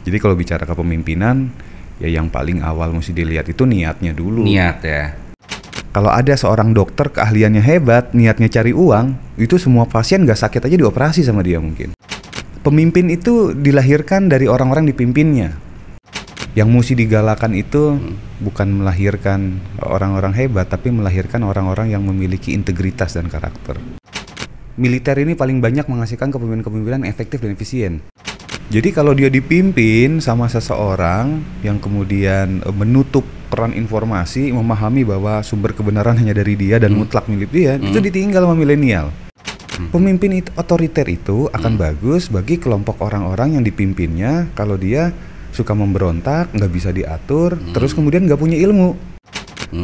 Jadi kalau bicara kepemimpinan, ya yang paling awal mesti dilihat itu niatnya dulu. Niat ya. Kalau ada seorang dokter keahliannya hebat, niatnya cari uang, itu semua pasien nggak sakit aja dioperasi sama dia mungkin. Pemimpin itu dilahirkan dari orang-orang dipimpinnya. Yang mesti digalakan itu bukan melahirkan orang-orang hebat, tapi melahirkan orang-orang yang memiliki integritas dan karakter. Militer ini paling banyak menghasilkan kepemimpinan efektif dan efisien. Jadi kalau dia dipimpin sama seseorang yang kemudian menutup keran informasi, memahami bahwa sumber kebenaran hanya dari dia dan mutlak milik dia, itu ditinggal sama milenial. Pemimpin otoriter itu akan bagus bagi kelompok orang-orang yang dipimpinnya kalau dia suka memberontak, nggak bisa diatur, terus kemudian nggak punya ilmu.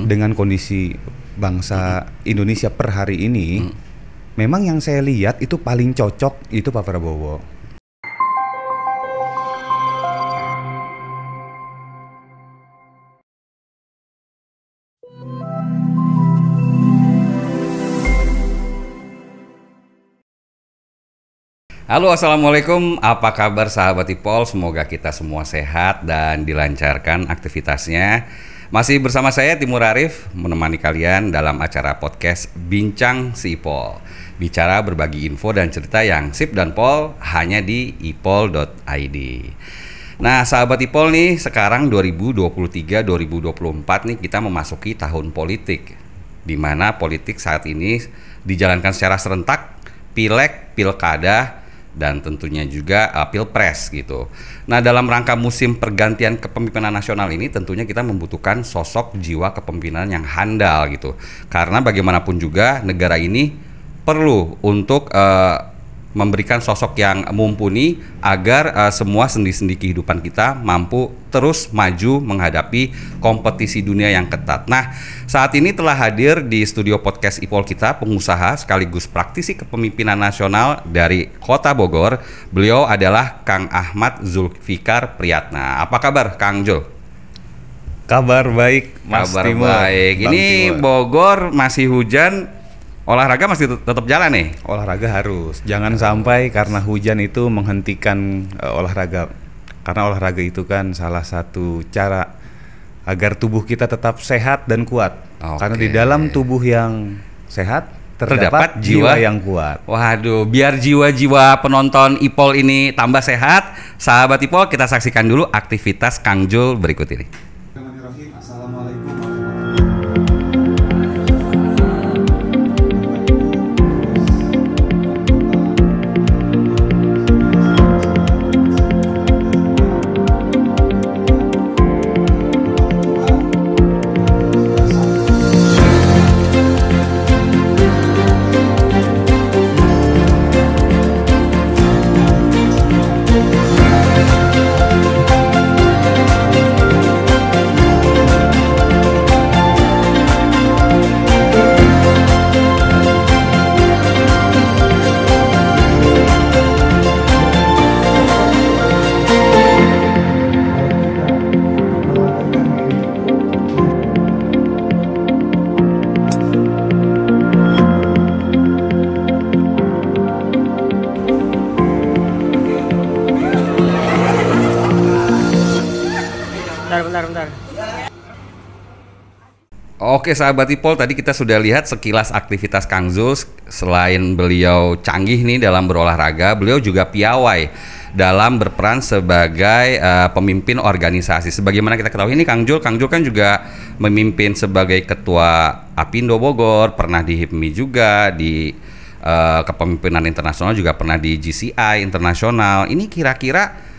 Dengan kondisi bangsa Indonesia per hari ini, memang yang saya lihat itu paling cocok itu Pak Prabowo. Halo, assalamualaikum. Apa kabar sahabat IPOL? Semoga kita semua sehat dan dilancarkan aktivitasnya. Masih bersama saya Timur Arif menemani kalian dalam acara podcast Bincang si IPOL. Bicara berbagi info dan cerita yang sip dan pol hanya di ipol.id. Nah, sahabat IPOL nih, sekarang 2023-2024 nih kita memasuki tahun politik, di mana politik saat ini dijalankan secara serentak, pileg, pilkada, dan tentunya juga pilpres gitu. Nah, dalam rangka musim pergantian kepemimpinan nasional ini tentunya kita membutuhkan sosok jiwa kepemimpinan yang handal gitu. Karena bagaimanapun juga negara ini perlu untuk memberikan sosok yang mumpuni agar semua sendi-sendi kehidupan kita mampu terus maju menghadapi kompetisi dunia yang ketat. Nah, saat ini telah hadir di studio podcast IPOL kita pengusaha sekaligus praktisi kepemimpinan nasional dari Kota Bogor. Beliau adalah Kang Ahmad Zulfikar Priyatna. Apa kabar Kang Jul? Kabar baik, Mas Kabar Timur. baik. Ini Timur. Bogor masih hujan. Olahraga masih tetap jalan nih? Olahraga harus. Jangan sampai karena hujan itu menghentikan olahraga. Karena olahraga itu kan salah satu cara agar tubuh kita tetap sehat dan kuat. Karena di dalam tubuh yang sehat terdapat jiwa yang kuat. Waduh, biar jiwa-jiwa penonton IPOL ini tambah sehat, sahabat IPOL kita saksikan dulu aktivitas Kang Jul berikut ini. Assalamualaikum. Bentar. Oke sahabat IPOL, tadi kita sudah lihat sekilas aktivitas Kang Zul. Selain beliau canggih nih dalam berolahraga, beliau juga piawai dalam berperan sebagai pemimpin organisasi. Sebagaimana kita ketahui ini Kang Jul kan juga memimpin sebagai ketua Apindo Bogor, pernah di HIPMI juga, di kepemimpinan internasional juga pernah di GCI internasional. Ini kira-kira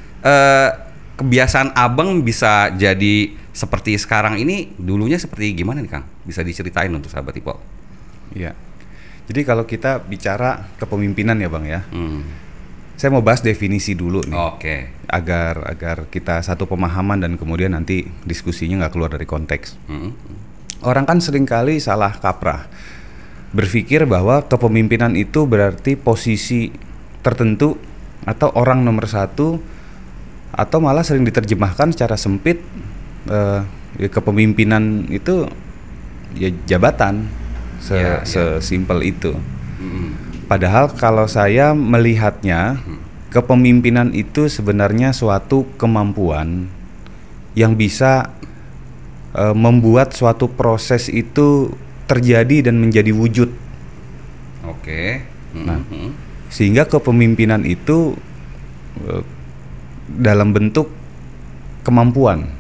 kebiasaan abang bisa jadi seperti sekarang ini, dulunya seperti gimana nih Kang? Bisa diceritain untuk sahabat IPOL? Iya. Jadi kalau kita bicara kepemimpinan ya Bang ya, saya mau bahas definisi dulu nih. Oke. Agar kita satu pemahaman dan kemudian nanti diskusinya nggak keluar dari konteks. Orang kan seringkali salah kaprah berpikir bahwa kepemimpinan itu berarti posisi tertentu atau orang nomor satu, atau malah sering diterjemahkan secara sempit kepemimpinan itu ya jabatan, sesimpel itu. Padahal kalau saya melihatnya kepemimpinan itu sebenarnya suatu kemampuan yang bisa membuat suatu proses itu terjadi dan menjadi wujud. Oke. Nah, sehingga kepemimpinan itu dalam bentuk kemampuan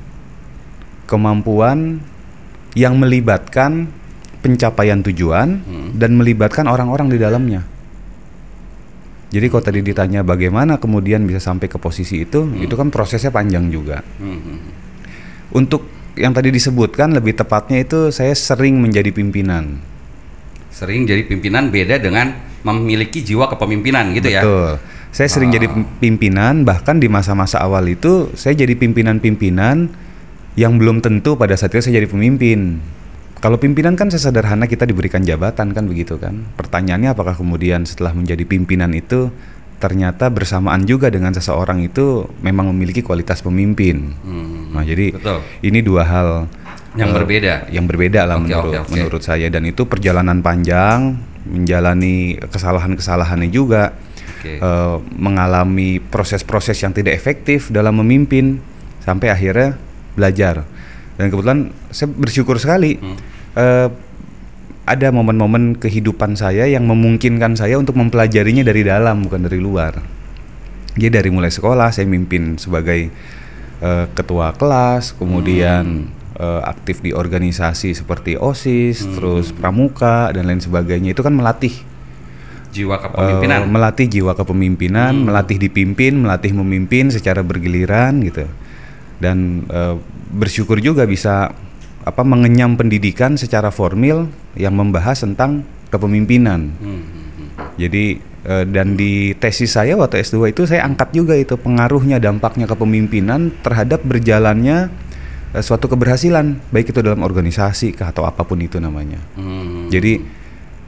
yang melibatkan pencapaian tujuan dan melibatkan orang-orang di dalamnya. Jadi kalau tadi ditanya bagaimana kemudian bisa sampai ke posisi itu kan prosesnya panjang juga. Untuk yang tadi disebutkan lebih tepatnya itu saya sering menjadi pimpinan. Sering jadi pimpinan beda dengan memiliki jiwa kepemimpinan gitu ya. Betul. Saya sering jadi pimpinan, bahkan di masa-masa awal itu saya jadi pimpinan-pimpinan yang belum tentu pada saat itu saya jadi pemimpin. Kalau pimpinan kan sesederhana kita diberikan jabatan kan begitu kan. Pertanyaannya apakah kemudian setelah menjadi pimpinan itu ternyata bersamaan juga dengan seseorang itu memang memiliki kualitas pemimpin. Nah, jadi betul. Ini dua hal yang berbeda. Yang berbeda lah menurut saya, dan itu perjalanan panjang, menjalani kesalahan-kesalahannya juga, mengalami proses-proses yang tidak efektif dalam memimpin sampai akhirnya belajar. Dan kebetulan saya bersyukur sekali ada momen-momen kehidupan saya yang memungkinkan saya untuk mempelajarinya dari dalam, bukan dari luar. Jadi dari mulai sekolah saya mimpin sebagai ketua kelas, kemudian aktif di organisasi seperti OSIS, terus pramuka dan lain sebagainya. Itu kan melatih jiwa kepemimpinan, melatih jiwa kepemimpinan, melatih dipimpin, melatih memimpin secara bergiliran gitu. Dan bersyukur juga bisa mengenyam pendidikan secara formil yang membahas tentang kepemimpinan. Jadi dan di tesis saya waktu S2 itu saya angkat juga itu pengaruhnya, dampaknya kepemimpinan terhadap berjalannya suatu keberhasilan, baik itu dalam organisasi atau apapun itu namanya. Jadi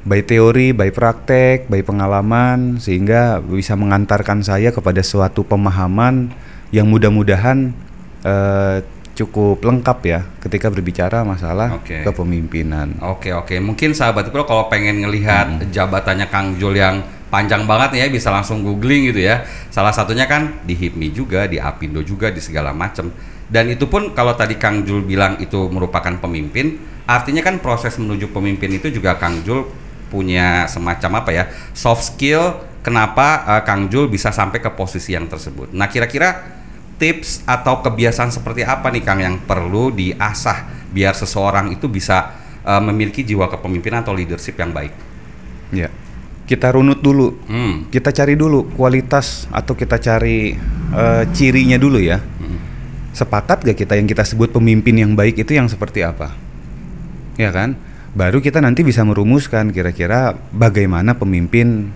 by teori, by praktek, by pengalaman, sehingga bisa mengantarkan saya kepada suatu pemahaman yang mudah-mudahan cukup lengkap ya ketika berbicara masalah kepemimpinan. Oke. Mungkin sahabat Pro kalau pengen ngelihat jabatannya Kang Jul yang panjang banget nih ya, bisa langsung googling gitu ya. Salah satunya kan di HIPMI juga, di Apindo juga, di segala macam. Dan itu pun kalau tadi Kang Jul bilang itu merupakan pemimpin, artinya kan proses menuju pemimpin itu juga Kang Jul punya semacam soft skill. Kenapa Kang Jul bisa sampai ke posisi yang tersebut? Nah, kira-kira tips atau kebiasaan seperti apa nih Kang yang perlu diasah biar seseorang itu bisa memiliki jiwa kepemimpinan atau leadership yang baik? Ya, kita runut dulu, kita cari dulu kualitas atau kita cari cirinya dulu ya. Sepakat gak kita yang kita sebut pemimpin yang baik itu yang seperti apa? Ya kan? Baru kita nanti bisa merumuskan kira-kira bagaimana pemimpin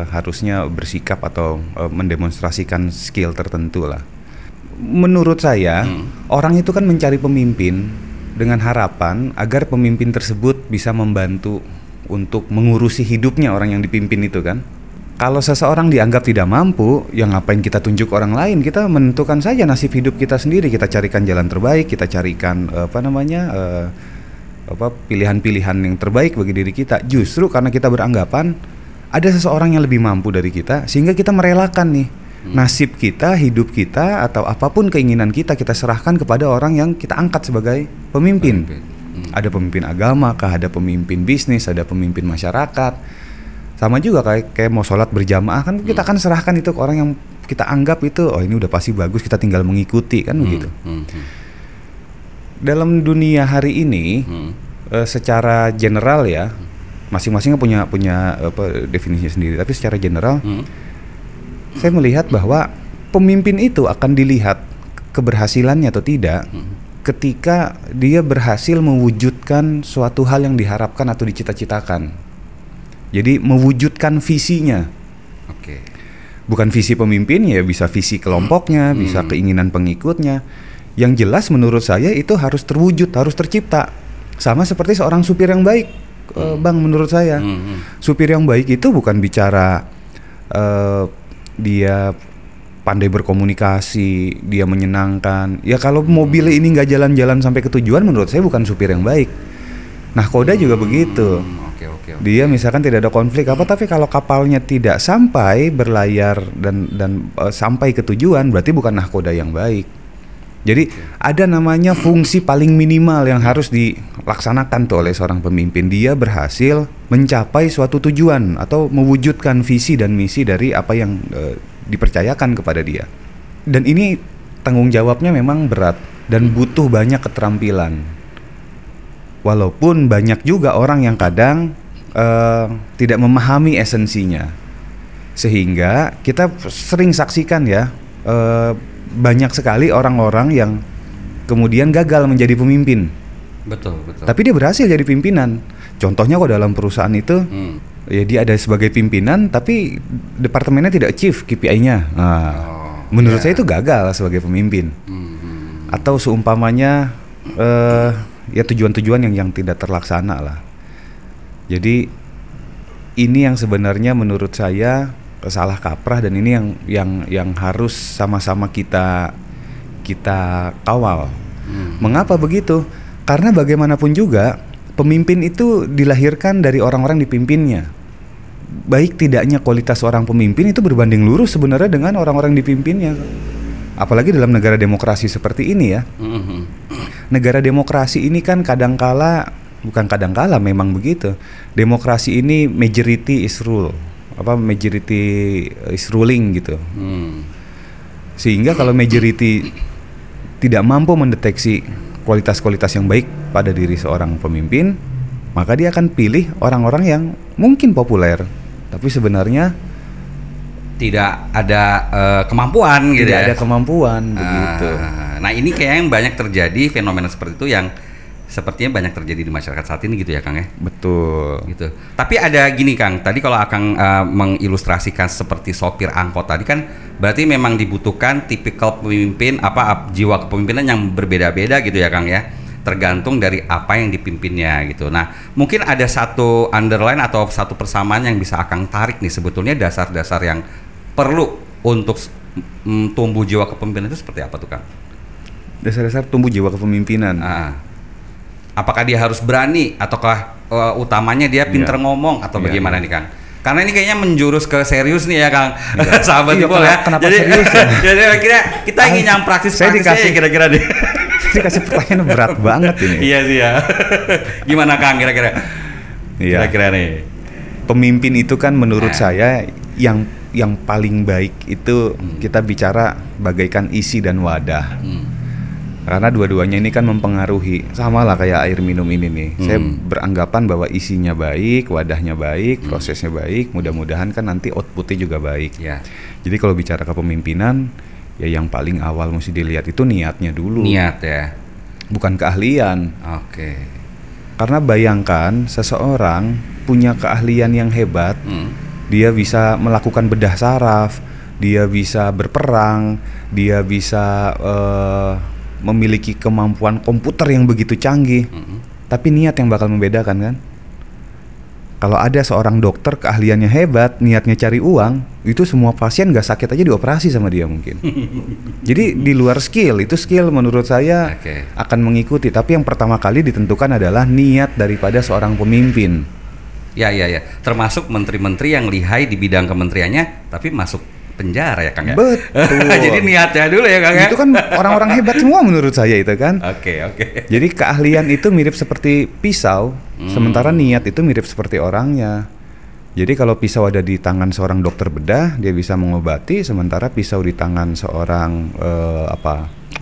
harusnya bersikap atau mendemonstrasikan skill tertentu lah. Menurut saya, orang itu kan mencari pemimpin dengan harapan agar pemimpin tersebut bisa membantu untuk mengurusi hidupnya orang yang dipimpin itu kan. Kalau seseorang dianggap tidak mampu, ya ngapain kita tunjuk orang lain? Kita menentukan saja nasib hidup kita sendiri. Kita carikan jalan terbaik, kita carikan pilihan-pilihan yang terbaik bagi diri kita. Justru karena kita beranggapan ada seseorang yang lebih mampu dari kita, sehingga kita merelakan nih nasib kita, hidup kita, atau apapun keinginan kita serahkan kepada orang yang kita angkat sebagai pemimpin. Ada pemimpin agama kah, ada pemimpin bisnis, ada pemimpin masyarakat. Sama juga kayak mau sholat berjamaah kan kita akan serahkan itu ke orang yang kita anggap itu, oh ini udah pasti bagus, kita tinggal mengikuti kan begitu. Dalam dunia hari ini secara general ya, masing-masing punya definisinya sendiri, tapi secara general saya melihat bahwa pemimpin itu akan dilihat keberhasilannya atau tidak ketika dia berhasil mewujudkan suatu hal yang diharapkan atau dicita-citakan. Jadi mewujudkan visinya. Bukan visi pemimpin ya, bisa visi kelompoknya, bisa keinginan pengikutnya. Yang jelas menurut saya itu harus terwujud, harus tercipta. Sama seperti seorang supir yang baik, Bang, menurut saya. Supir yang baik itu bukan bicara dia pandai berkomunikasi, dia menyenangkan. Ya kalau mobil ini nggak jalan-jalan sampai ke tujuan, menurut saya bukan supir yang baik. Nah, Koda juga begitu. Oke. Dia misalkan tidak ada konflik apa, tapi kalau kapalnya tidak sampai berlayar dan sampai ke tujuan, berarti bukan nahkoda yang baik. Jadi ada namanya fungsi paling minimal yang harus dilaksanakan tuh oleh seorang pemimpin. Dia berhasil mencapai suatu tujuan atau mewujudkan visi dan misi dari apa yang dipercayakan kepada dia. Dan ini tanggung jawabnya memang berat dan butuh banyak keterampilan. Walaupun banyak juga orang yang kadang tidak memahami esensinya, sehingga kita sering saksikan ya, banyak sekali orang-orang yang kemudian gagal menjadi pemimpin. Betul. Tapi dia berhasil jadi pimpinan. Contohnya kok dalam perusahaan itu, ya dia ada sebagai pimpinan, tapi departemennya tidak achieve KPI-nya. Menurut saya itu gagal sebagai pemimpin. Atau seumpamanya ya tujuan-tujuan yang tidak terlaksana lah. Jadi ini yang sebenarnya menurut saya salah kaprah, dan ini yang harus sama-sama kita kawal. Mengapa begitu? Karena bagaimanapun juga pemimpin itu dilahirkan dari orang-orang dipimpinnya. Baik tidaknya kualitas seorang pemimpin itu berbanding lurus sebenarnya dengan orang-orang dipimpinnya. Apalagi dalam negara demokrasi seperti ini ya. Negara demokrasi ini kan bukan kadangkala memang begitu. Demokrasi ini majority is rule. Majority is ruling gitu. Sehingga kalau majority tidak mampu mendeteksi kualitas-kualitas yang baik pada diri seorang pemimpin, maka dia akan pilih orang-orang yang mungkin populer, tapi sebenarnya tidak ada kemampuan gitu ya. Tidak ada kemampuan begitu. Nah ini kayak yang banyak terjadi fenomena seperti itu yang sepertinya banyak terjadi di masyarakat saat ini gitu ya Kang ya. Betul. Gitu. Tapi ada gini Kang, tadi kalau Akang mengilustrasikan seperti sopir angkot tadi kan berarti memang dibutuhkan tipikal pemimpin jiwa kepemimpinan yang berbeda-beda gitu ya Kang ya. Tergantung dari apa yang dipimpinnya gitu. Nah mungkin ada satu underline atau satu persamaan yang bisa Akang tarik nih, sebetulnya dasar-dasar yang perlu untuk tumbuh jiwa kepemimpinan itu seperti apa tuh Kang? Dasar-dasar tumbuh jiwa kepemimpinan. Apakah dia harus berani ataukah utamanya dia pinter ngomong atau bagaimana nih Kang? Karena ini kayaknya menjurus ke serius nih ya Kang. Sahabat Tipol ya. Kenapa serius ya? Jadi kira kita ingin yang praktis-praktisnya kira-kira deh. Dikasih pertanyaan berat banget ini. Iya sih ya. Gimana Kang kira-kira? Kira-kira nih. Pemimpin itu kan menurut saya yang paling baik itu kita bicara bagaikan isi dan wadah. Karena dua-duanya ini kan mempengaruhi, sama lah kayak air minum ini nih. Saya beranggapan bahwa isinya baik, wadahnya baik, prosesnya baik, mudah-mudahan kan nanti outputnya juga baik. Jadi kalau bicara kepemimpinan, ya yang paling awal mesti dilihat itu niatnya dulu. Niat ya? Bukan keahlian. Oke. Karena bayangkan seseorang punya keahlian yang hebat, dia bisa melakukan bedah saraf, dia bisa berperang, dia bisa memiliki kemampuan komputer yang begitu canggih, tapi niat yang bakal membedakan kan. Kalau ada seorang dokter keahliannya hebat, niatnya cari uang, itu semua pasien gak sakit aja dioperasi sama dia mungkin. Jadi di luar skill, itu skill menurut saya akan mengikuti, tapi yang pertama kali ditentukan adalah niat daripada seorang pemimpin. Ya. Termasuk menteri-menteri yang lihai di bidang kementeriannya, tapi masuk penjara ya Kang ya? Betul. Jadi niatnya dulu ya Kang ya? Itu kan orang-orang hebat semua menurut saya itu kan. Oke. Jadi keahlian itu mirip seperti pisau, sementara niat itu mirip seperti orangnya. Jadi kalau pisau ada di tangan seorang dokter bedah, dia bisa mengobati, sementara pisau di tangan seorang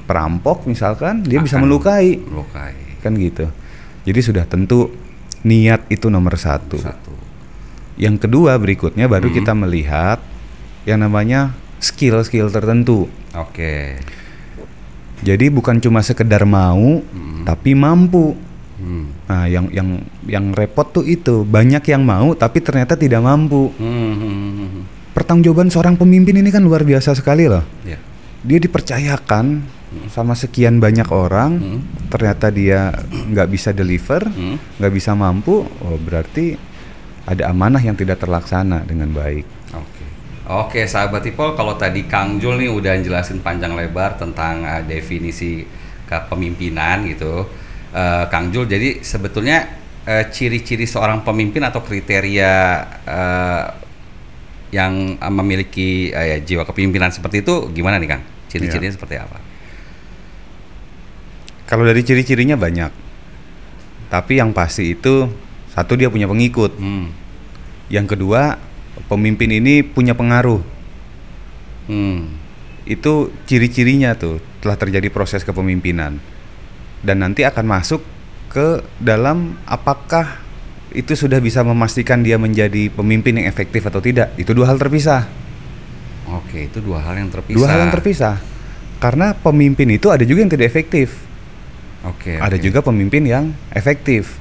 perampok misalkan, dia bisa melukai. Kan gitu. Jadi sudah tentu niat itu nomor satu. Yang kedua berikutnya baru kita melihat yang namanya skill tertentu. Jadi bukan cuma sekedar mau, tapi mampu. Nah, yang repot tuh itu banyak yang mau tapi ternyata tidak mampu. Pertanggungjawaban seorang pemimpin ini kan luar biasa sekali loh. Dia dipercayakan sama sekian banyak orang, ternyata dia nggak bisa deliver, nggak bisa mampu. Oh berarti ada amanah yang tidak terlaksana dengan baik. Oke, sahabat Tipol, kalau tadi Kang Jul nih udah jelasin panjang lebar tentang definisi kepemimpinan gitu, Kang Jul, jadi sebetulnya ciri-ciri seorang pemimpin atau kriteria yang memiliki jiwa kepemimpinan seperti itu gimana nih Kang? Ciri-cirinya seperti apa? Kalau dari ciri-cirinya banyak, tapi yang pasti itu satu, dia punya pengikut. Yang kedua, pemimpin ini punya pengaruh. Itu ciri-cirinya tuh telah terjadi proses kepemimpinan, dan nanti akan masuk ke dalam apakah itu sudah bisa memastikan dia menjadi pemimpin yang efektif atau tidak. Itu dua hal terpisah. Oke, itu dua hal yang terpisah. Dua hal yang terpisah. Karena pemimpin itu ada juga yang tidak efektif. Ada juga pemimpin yang efektif.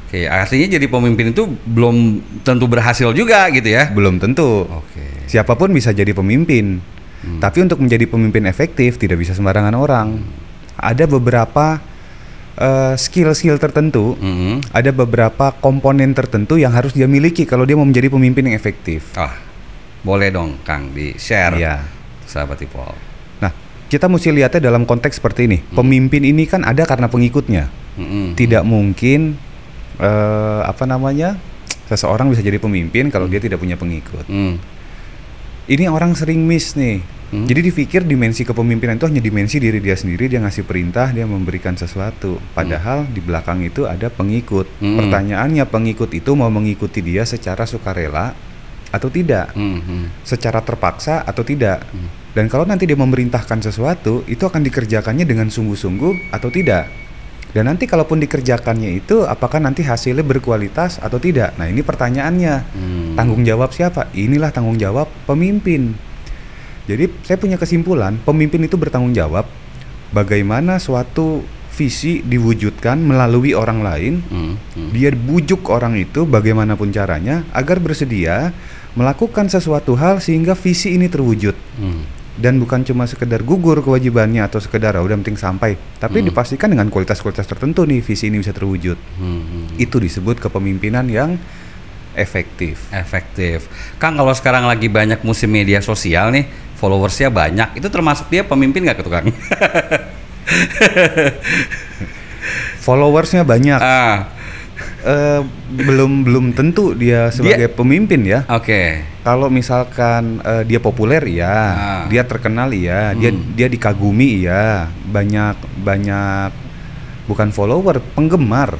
Artinya jadi pemimpin itu belum tentu berhasil juga gitu ya? Belum tentu. Siapapun bisa jadi pemimpin. Tapi untuk menjadi pemimpin efektif tidak bisa sembarangan orang. Ada beberapa skill-skill tertentu, ada beberapa komponen tertentu yang harus dia miliki kalau dia mau menjadi pemimpin yang efektif. Boleh dong Kang di-share, sahabat Ipol. Nah, kita mesti lihatnya dalam konteks seperti ini. Pemimpin ini kan ada karena pengikutnya. Tidak mungkin seseorang bisa jadi pemimpin kalau dia tidak punya pengikut. Ini orang sering miss nih. Jadi dipikir dimensi kepemimpinan itu hanya dimensi diri dia sendiri, dia ngasih perintah, dia memberikan sesuatu. Padahal di belakang itu ada pengikut. Pertanyaannya, pengikut itu mau mengikuti dia secara sukarela atau tidak, secara terpaksa atau tidak. Dan kalau nanti dia memerintahkan sesuatu, itu akan dikerjakannya dengan sungguh-sungguh atau tidak. Dan nanti kalaupun dikerjakannya itu, apakah nanti hasilnya berkualitas atau tidak? Nah, ini pertanyaannya. Tanggung jawab siapa? Inilah tanggung jawab pemimpin. Jadi saya punya kesimpulan, pemimpin itu bertanggung jawab bagaimana suatu visi diwujudkan melalui orang lain. Dia bujuk orang itu bagaimanapun caranya agar bersedia melakukan sesuatu hal sehingga visi ini terwujud. Dan bukan cuma sekedar gugur kewajibannya atau sekedar udah penting sampai, tapi dipastikan dengan kualitas-kualitas tertentu nih visi ini bisa terwujud. Itu disebut kepemimpinan yang efektif. Kang, kalau sekarang lagi banyak musim media sosial nih, followersnya banyak, itu termasuk dia pemimpin nggak tuh Kang? Followersnya banyak. Belum tentu dia sebagai pemimpin ya. Kalau misalkan dia populer ya, dia terkenal ya, dia dikagumi ya, banyak bukan follower, penggemar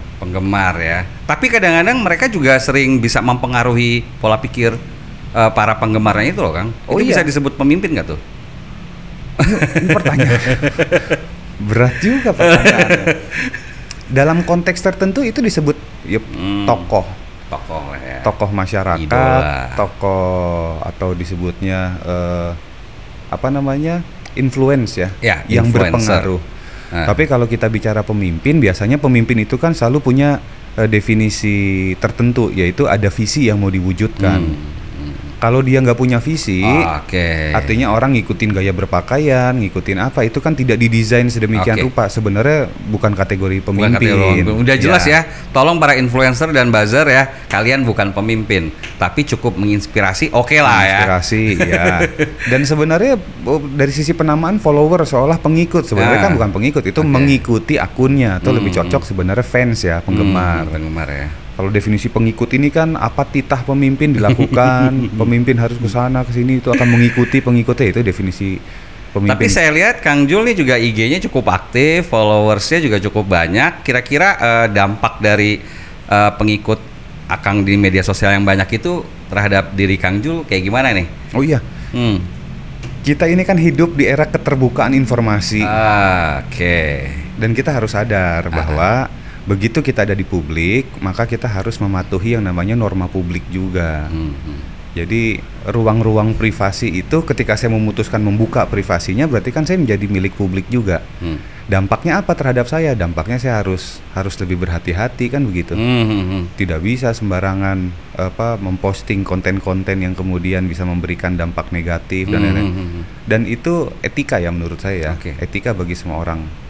ya. Tapi kadang-kadang mereka juga sering bisa mempengaruhi pola pikir para penggemarnya itu loh Kang. Itu bisa disebut pemimpin nggak tuh? Ini pertanyaan berat juga pertanyaannya. Dalam konteks tertentu itu disebut tokoh ya. Tokoh masyarakat, idola. Tokoh atau disebutnya influence ya, yang berpengaruh. Tapi kalau kita bicara pemimpin, biasanya pemimpin itu kan selalu punya definisi tertentu, yaitu ada visi yang mau diwujudkan. Kalau dia nggak punya visi, artinya orang ngikutin gaya berpakaian, ngikutin apa, itu kan tidak didesain sedemikian rupa. Sebenarnya bukan kategori pemimpin. Udah jelas ya. Tolong para influencer dan buzzer ya, kalian bukan pemimpin, tapi cukup menginspirasi, lah ya. Menginspirasi, ya. Dan sebenarnya dari sisi penamaan follower seolah pengikut, sebenarnya kan bukan pengikut, itu mengikuti akunnya, atau lebih cocok sebenarnya fans ya, penggemar. Penggemar ya. Kalau definisi pengikut ini kan apa titah pemimpin dilakukan, pemimpin harus ke sana ke sini, itu akan mengikuti pengikutnya, itu definisi pemimpin. Tapi saya lihat Kang Jul nih juga IG-nya cukup aktif, followersnya juga cukup banyak. Kira-kira dampak dari pengikut Akang di media sosial yang banyak itu terhadap diri Kang Jul kayak gimana nih? Oh iya. Kita ini kan hidup di era keterbukaan informasi. Dan kita harus sadar bahwa begitu kita ada di publik, maka kita harus mematuhi yang namanya norma publik juga. Jadi ruang-ruang privasi itu ketika saya memutuskan membuka privasinya, berarti kan saya menjadi milik publik juga. Dampaknya apa terhadap saya? Dampaknya saya harus lebih berhati-hati kan begitu. Tidak bisa sembarangan memposting konten-konten yang kemudian bisa memberikan dampak negatif dan lain-lain. Dan itu etika ya menurut saya. Etika bagi semua orang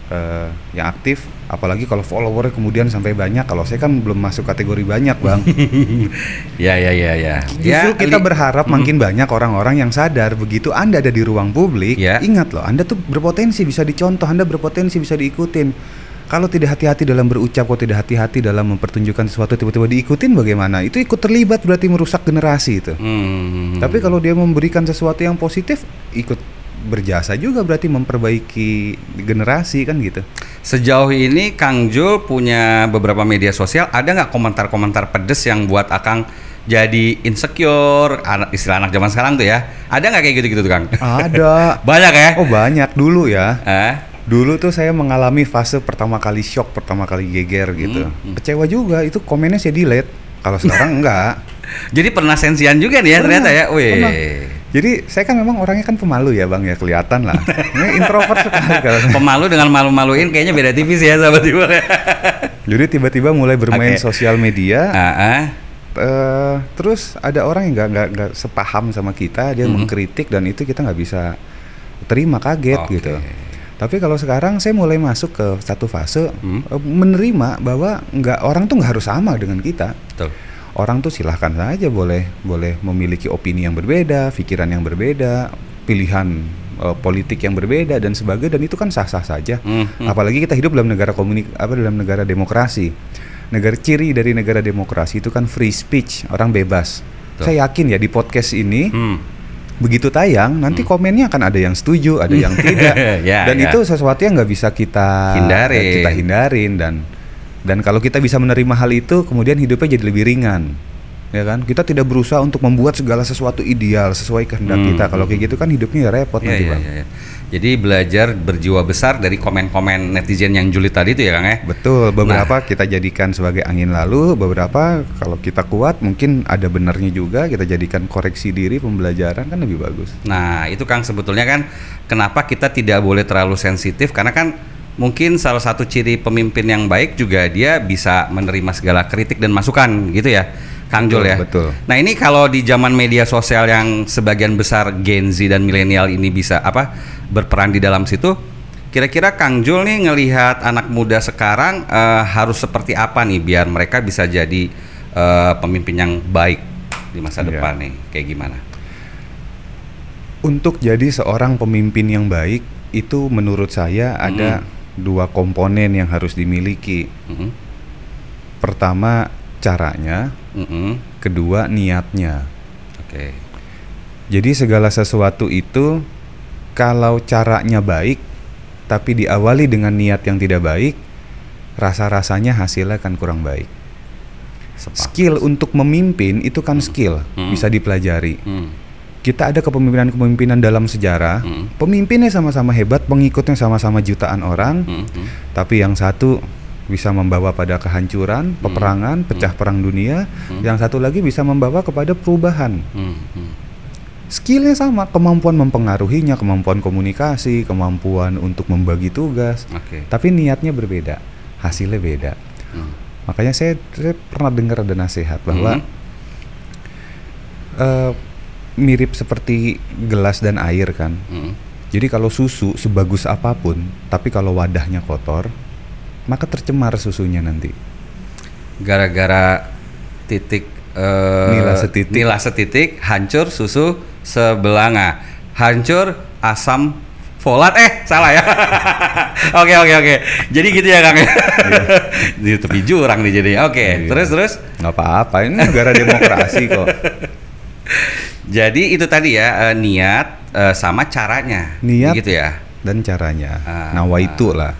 yang aktif, apalagi kalau followernya kemudian sampai banyak. Kalau saya kan belum masuk kategori banyak, Bang. Ya. Justru kita berharap makin banyak orang-orang yang sadar begitu Anda ada di ruang publik, ingat loh, Anda tuh berpotensi bisa dicontoh, Anda berpotensi bisa diikutin. Kalau tidak hati-hati dalam berucap, kalau tidak hati-hati dalam mempertunjukkan sesuatu, tiba-tiba diikutin bagaimana? Itu ikut terlibat berarti merusak generasi itu. Tapi kalau dia memberikan sesuatu yang positif, ikut berjasa juga berarti memperbaiki generasi kan gitu. Sejauh ini Kang Jul punya beberapa media sosial, ada nggak komentar-komentar pedes yang buat Akang jadi insecure, istilah anak zaman sekarang tuh ya? Ada nggak kayak gitu-gitu tuh Kang? Ada. Banyak ya? Oh banyak dulu ya. Dulu tuh saya mengalami fase pertama kali shock, pertama kali geger gitu. Kecewa juga, itu komennya saya delete. Kalau sekarang enggak. Jadi pernah sensian juga nih ya ternyata ya. Wih. Jadi saya kan memang orangnya kan pemalu ya Bang ya, kelihatan lah. Ini introvert sekali kalau. Pemalu dengan malu-maluin kayaknya beda tipis ya sahabat Ibu. Jadi tiba-tiba mulai bermain sosial media. Terus ada orang yang nggak sepaham sama kita, dia mengkritik dan itu kita nggak bisa terima, kaget gitu. Tapi kalau sekarang saya mulai masuk ke satu fase menerima bahwa orang tuh nggak harus sama dengan kita. Betul. Orang tuh silahkan saja boleh memiliki opini yang berbeda, pikiran yang berbeda, pilihan politik yang berbeda dan sebagainya, dan itu kan sah-sah saja. Apalagi kita hidup dalam dalam negara demokrasi. Ciri dari negara demokrasi itu kan free speech, orang bebas. Betul. Saya yakin ya di podcast ini begitu tayang nanti komennya akan ada yang setuju, ada yang tidak, dan itu sesuatu yang nggak bisa kita hindarin dan kalau kita bisa menerima hal itu, kemudian hidupnya jadi lebih ringan, ya kan? Kita tidak berusaha untuk membuat segala sesuatu ideal sesuai kehendak kita. Kalau kayak gitu kan hidupnya ya repot nanti Bang. Jadi belajar berjiwa besar dari komen-komen netizen yang julid tadi itu ya Kang ya? Betul, beberapa kita jadikan sebagai angin lalu, beberapa kalau kita kuat mungkin ada benarnya juga, kita jadikan koreksi diri, pembelajaran kan lebih bagus. Nah itu Kang sebetulnya kan kenapa kita tidak boleh terlalu sensitif, karena kan mungkin salah satu ciri pemimpin yang baik juga dia bisa menerima segala kritik dan masukan gitu ya Kang Jul ya. Betul. Nah ini kalau di zaman media sosial yang sebagian besar Gen Z dan milenial ini bisa berperan di dalam situ, kira-kira Kang Jul nih ngelihat anak muda sekarang harus seperti apa nih biar mereka bisa jadi pemimpin yang baik di masa depan nih, kayak gimana? Untuk jadi seorang pemimpin yang baik itu menurut saya ada dua komponen yang harus dimiliki. Pertama caranya, kedua niatnya. Jadi segala sesuatu itu kalau caranya baik tapi diawali dengan niat yang tidak baik, rasa-rasanya hasilnya akan kurang baik. Skill untuk memimpin itu kan skill, bisa dipelajari. Kita ada kepemimpinan dalam sejarah, pemimpinnya sama-sama hebat, pengikutnya sama-sama jutaan orang, tapi yang satu bisa membawa pada kehancuran, peperangan, pecah perang dunia, yang satu lagi bisa membawa kepada perubahan. Skillnya sama, kemampuan mempengaruhinya, kemampuan komunikasi, kemampuan untuk membagi tugas, tapi niatnya berbeda, hasilnya beda. Makanya saya pernah dengar ada nasihat bahwa mirip seperti gelas dan air kan. Jadi kalau susu sebagus apapun, tapi kalau wadahnya kotor, maka tercemar susunya nanti. Gara-gara nila setitik hancur susu sebelanga, hancur asam folat, salah ya. Oke. Jadi gitu ya Kang. Di tepi jurang nih jadi. Terus nggak apa-apa, ini negara demokrasi kok. Jadi itu tadi ya, niat sama caranya, niat gitu ya, dan caranya. Nawaitu lah.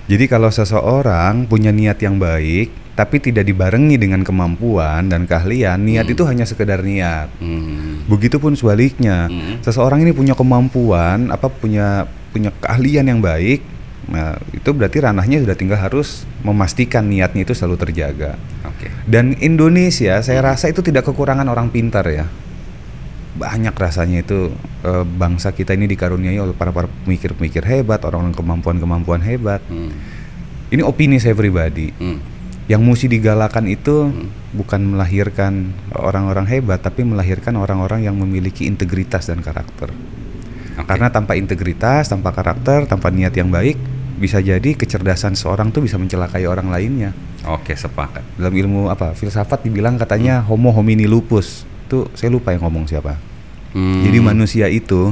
Jadi kalau seseorang punya niat yang baik tapi tidak dibarengi dengan kemampuan dan keahlian, niat itu hanya sekedar niat. Begitupun sebaliknya, seseorang ini punya kemampuan, punya keahlian yang baik, nah itu berarti ranahnya sudah tinggal harus memastikan niatnya itu selalu terjaga. Dan Indonesia saya rasa itu tidak kekurangan orang pintar ya. Banyak rasanya itu bangsa kita ini dikaruniai oleh para pemikir-pemikir hebat, orang-orang kemampuan hebat. Ini opini saya pribadi. Yang mesti digalakan itu bukan melahirkan orang-orang hebat, tapi melahirkan orang-orang yang memiliki integritas dan karakter. Karena tanpa integritas, tanpa karakter, tanpa niat yang baik, bisa jadi kecerdasan seorang tuh bisa mencelakai orang lainnya. Sepakat. Dalam ilmu filsafat dibilang katanya homo homini lupus. Itu saya lupa yang ngomong siapa. Jadi manusia itu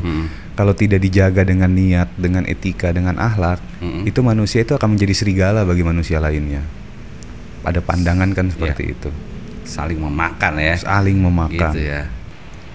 kalau tidak dijaga dengan niat, dengan etika, dengan akhlak, itu manusia itu akan menjadi serigala bagi manusia lainnya. Ada pandangan kan seperti itu. Saling memakan ya. Saling memakan. Gitu ya.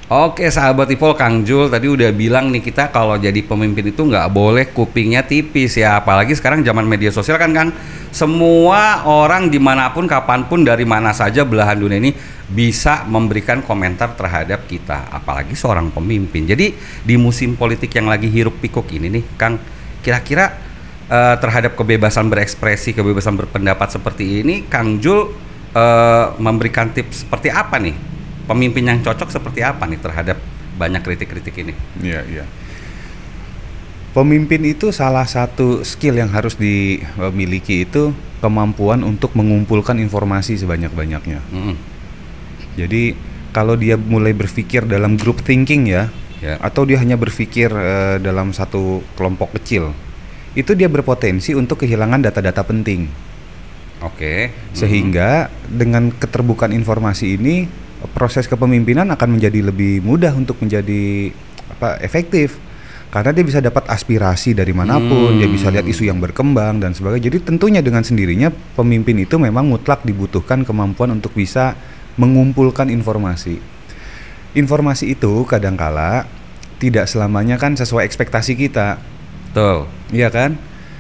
Oke sahabat Ipol, Kang Jul tadi udah bilang nih, kita kalau jadi pemimpin itu nggak boleh kupingnya tipis ya. Apalagi sekarang zaman media sosial kan Kang, semua orang dimanapun, kapanpun, dari mana saja belahan dunia ini bisa memberikan komentar terhadap kita. Apalagi seorang pemimpin. Jadi di musim politik yang lagi hiruk pikuk ini nih Kang, kira-kira terhadap kebebasan berekspresi, kebebasan berpendapat seperti ini, Kang Jul memberikan tips seperti apa nih? Pemimpin yang cocok seperti apa nih terhadap banyak kritik-kritik ini? Iya. Pemimpin itu salah satu skill yang harus dimiliki itu kemampuan untuk mengumpulkan informasi sebanyak-banyaknya. Jadi kalau dia mulai berpikir dalam group thinking ya, atau dia hanya berpikir dalam satu kelompok kecil, itu dia berpotensi untuk kehilangan data-data penting. Oke. Sehingga dengan keterbukaan informasi ini, proses kepemimpinan akan menjadi lebih mudah untuk menjadi efektif, karena dia bisa dapat aspirasi dari manapun, dia bisa lihat isu yang berkembang dan sebagainya. Jadi tentunya dengan sendirinya pemimpin itu memang mutlak dibutuhkan kemampuan untuk bisa mengumpulkan informasi. Informasi itu kadangkala tidak selamanya kan sesuai ekspektasi kita. Betul. Iya kan?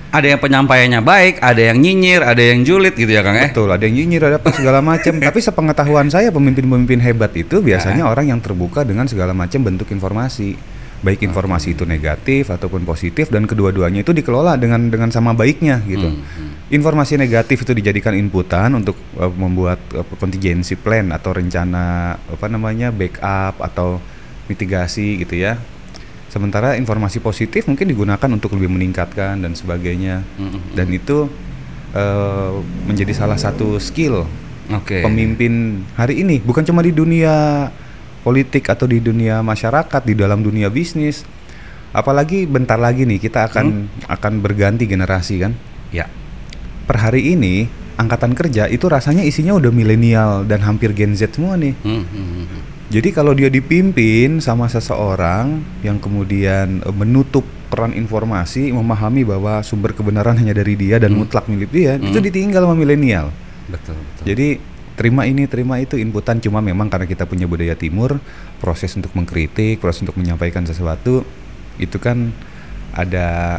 Ada yang penyampaiannya baik, ada yang nyinyir, ada yang julid gitu ya Kang ya? Betul, ada yang nyinyir, ada segala macam. Tapi sepengetahuan saya pemimpin-pemimpin hebat itu biasanya orang yang terbuka dengan segala macam bentuk informasi. Baik informasi itu negatif ataupun positif, dan kedua-duanya itu dikelola dengan sama baiknya gitu. Informasi negatif itu dijadikan inputan untuk membuat contingency plan atau rencana backup atau mitigasi gitu ya. Sementara informasi positif mungkin digunakan untuk lebih meningkatkan dan sebagainya. Dan itu menjadi salah satu skill pemimpin hari ini, bukan cuma di dunia politik atau di dunia masyarakat, di dalam dunia bisnis. Apalagi bentar lagi nih kita akan berganti generasi kan. Ya. Per hari ini angkatan kerja itu rasanya isinya udah milenial dan hampir Gen Z semua nih. Jadi kalau dia dipimpin sama seseorang yang kemudian menutup peran informasi, memahami bahwa sumber kebenaran hanya dari dia dan mutlak milik dia, itu ditinggal sama milenial. Betul. Jadi terima ini, terima itu inputan, cuma memang karena kita punya budaya timur, proses untuk mengkritik, proses untuk menyampaikan sesuatu itu kan ada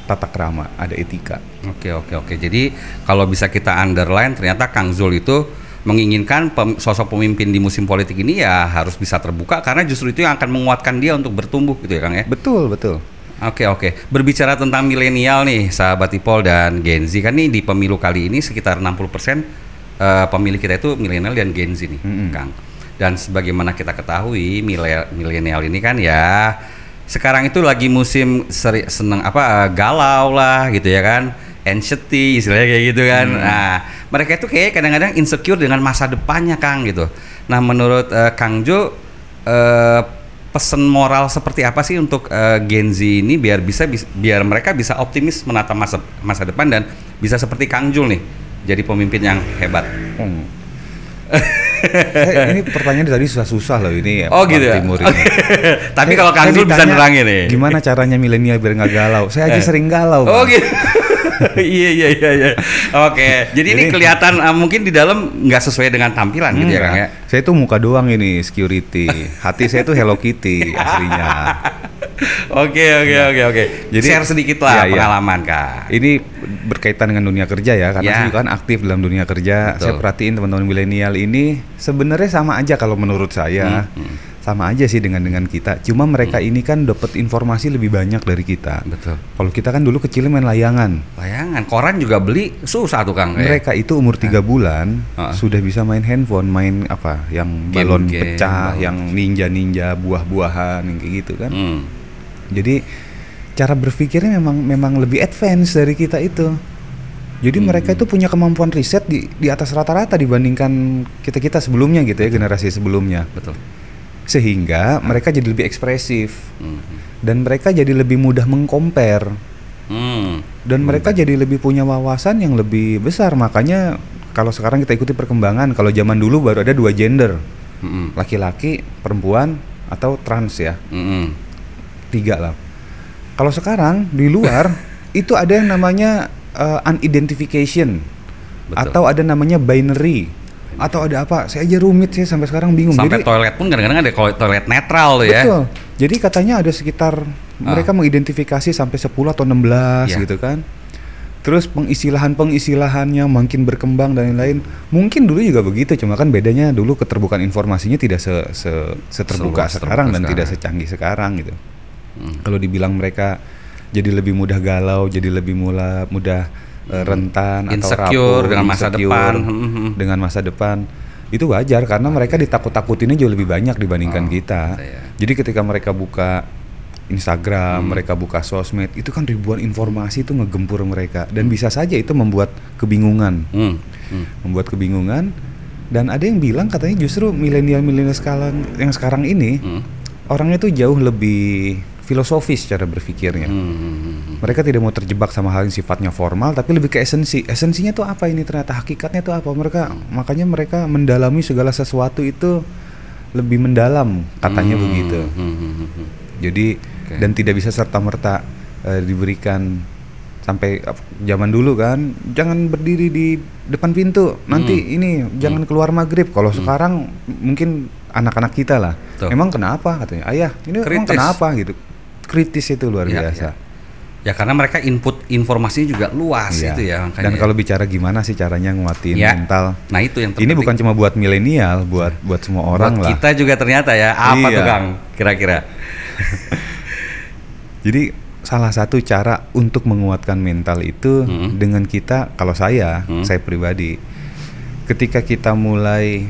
tata krama, ada etika. Oke. Jadi kalau bisa kita underline, ternyata Kang Zul itu menginginkan sosok pemimpin di musim politik ini ya harus bisa terbuka, karena justru itu yang akan menguatkan dia untuk bertumbuh gitu ya Kang ya? Betul. Oke. Berbicara tentang milenial nih sahabat Ipol dan Gen Z, kan nih di pemilu kali ini sekitar 60% pemilih kita itu milenial dan Gen Z nih Kang. Dan sebagaimana kita ketahui milenial ini kan ya sekarang itu lagi musim seneng galau lah gitu ya kan, anxiety istilahnya kayak gitu kan. Nah mereka itu kayak kadang-kadang insecure dengan masa depannya Kang gitu. Nah menurut Kang Jo, pesan moral seperti apa sih untuk Gen Z ini biar mereka bisa optimis menata masa depan dan bisa seperti Kang Jul nih jadi pemimpin yang hebat? Ini pertanyaan tadi susah-susah loh ini. Gitu ya? Timur ini. Tapi kalau Kang Jul bisa nerangin nih. Gimana caranya milenial biar nggak galau? Saya aja sering galau. Gitu. Iya. Oke. Jadi ini kelihatan mungkin di dalam nggak sesuai dengan tampilan gitu ya Kang ya. Saya tuh muka doang ini security. Hati saya tuh Hello Kitty aslinya. Oke. Jadi share sedikit lah pengalaman Kak. Ini berkaitan dengan dunia kerja ya, karena saya juga kan aktif dalam dunia kerja. Betul. Saya perhatiin teman-teman milenial ini sebenarnya sama aja kalau menurut saya. Sama aja sih dengan kita. Cuma mereka ini kan dapat informasi lebih banyak dari kita. Betul. Kalau kita kan dulu kecilnya main layangan. Koran juga beli susah tuh Kang. Mereka itu umur 3 bulan sudah bisa main handphone, main yang balon pecah, yang ninja buah-buahan yang kayak gitu kan. Jadi cara berpikirnya memang lebih advance dari kita itu. Jadi mereka itu punya kemampuan riset di atas rata-rata dibandingkan kita sebelumnya gitu ya, generasi sebelumnya. Betul. Sehingga mereka jadi lebih ekspresif dan mereka jadi lebih mudah meng-compare dan mereka jadi lebih punya wawasan yang lebih besar. Makanya kalau sekarang kita ikuti perkembangan, kalau zaman dulu baru ada 2 gender, laki-laki, perempuan atau trans ya. 3 lah. Kalau sekarang di luar itu ada yang namanya unidentification. Betul. Atau ada namanya binary, atau ada apa? Saya aja rumit sih sampai sekarang bingung. Sampai Jadi, toilet pun kadang-kadang ada toilet netral tuh ya. betul. Jadi katanya ada sekitar mereka mengidentifikasi sampai 10 atau 16 gitu kan. Terus pengisilahannya makin berkembang dan lain-lain. Mungkin dulu juga begitu, cuma kan bedanya dulu keterbukaan informasinya tidak seterbuka sekarang dan tidak secanggih sekarang gitu. Kalau dibilang mereka jadi lebih mudah galau, jadi lebih mudah rentan insecure atau rapuh, dengan masa depan, dengan masa depan, itu wajar karena mereka ditakut-takutinnya jauh lebih banyak dibandingkan kita. Jadi ketika mereka buka Instagram, mereka buka sosmed, itu kan ribuan informasi itu ngegempur mereka dan bisa saja itu membuat kebingungan, membuat kebingungan. Dan ada yang bilang katanya justru milenial yang sekarang ini orangnya tuh jauh lebih filosofis cara berpikirnya. Mereka tidak mau terjebak sama hal yang sifatnya formal, tapi lebih ke esensi. Esensinya tuh apa ini ternyata, hakikatnya tuh apa. Makanya mereka mendalami segala sesuatu itu lebih mendalam, katanya begitu. Jadi dan tidak bisa serta-merta diberikan sampai zaman dulu kan, jangan berdiri di depan pintu, nanti ini jangan keluar maghrib. Kalau sekarang mungkin anak-anak kita lah, emang kenapa katanya, ayah ini emang kenapa gitu. Kritis itu luar biasa. Ya karena mereka input informasinya juga luas itu ya. Makanya. Dan kalau bicara gimana sih caranya nguatin mental. Nah itu yang terpenting. Ini bukan cuma buat milenial, buat semua orang lah. Kita juga ternyata ya. Apa tuh Kang kira-kira? Jadi salah satu cara untuk menguatkan mental itu dengan kita, kalau saya pribadi, ketika kita mulai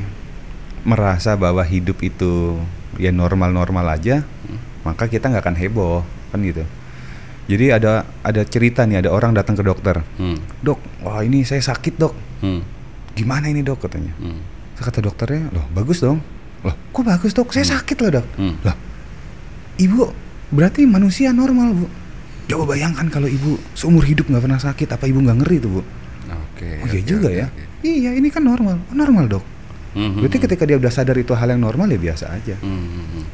merasa bahwa hidup itu ya normal-normal aja, maka kita nggak akan heboh kan gitu. Jadi ada cerita nih, ada orang datang ke dokter, dok, wah ini saya sakit dok, gimana ini dok katanya. Kata dokternya, loh bagus dong, loh kok bagus dok, saya sakit loh dok, loh ibu berarti manusia normal bu. Coba bayangkan kalau ibu seumur hidup nggak pernah sakit, apa ibu nggak ngeri tuh bu? Iya juga ya. Iya ini kan normal dok. Berarti ketika dia udah sadar itu hal yang normal ya biasa aja.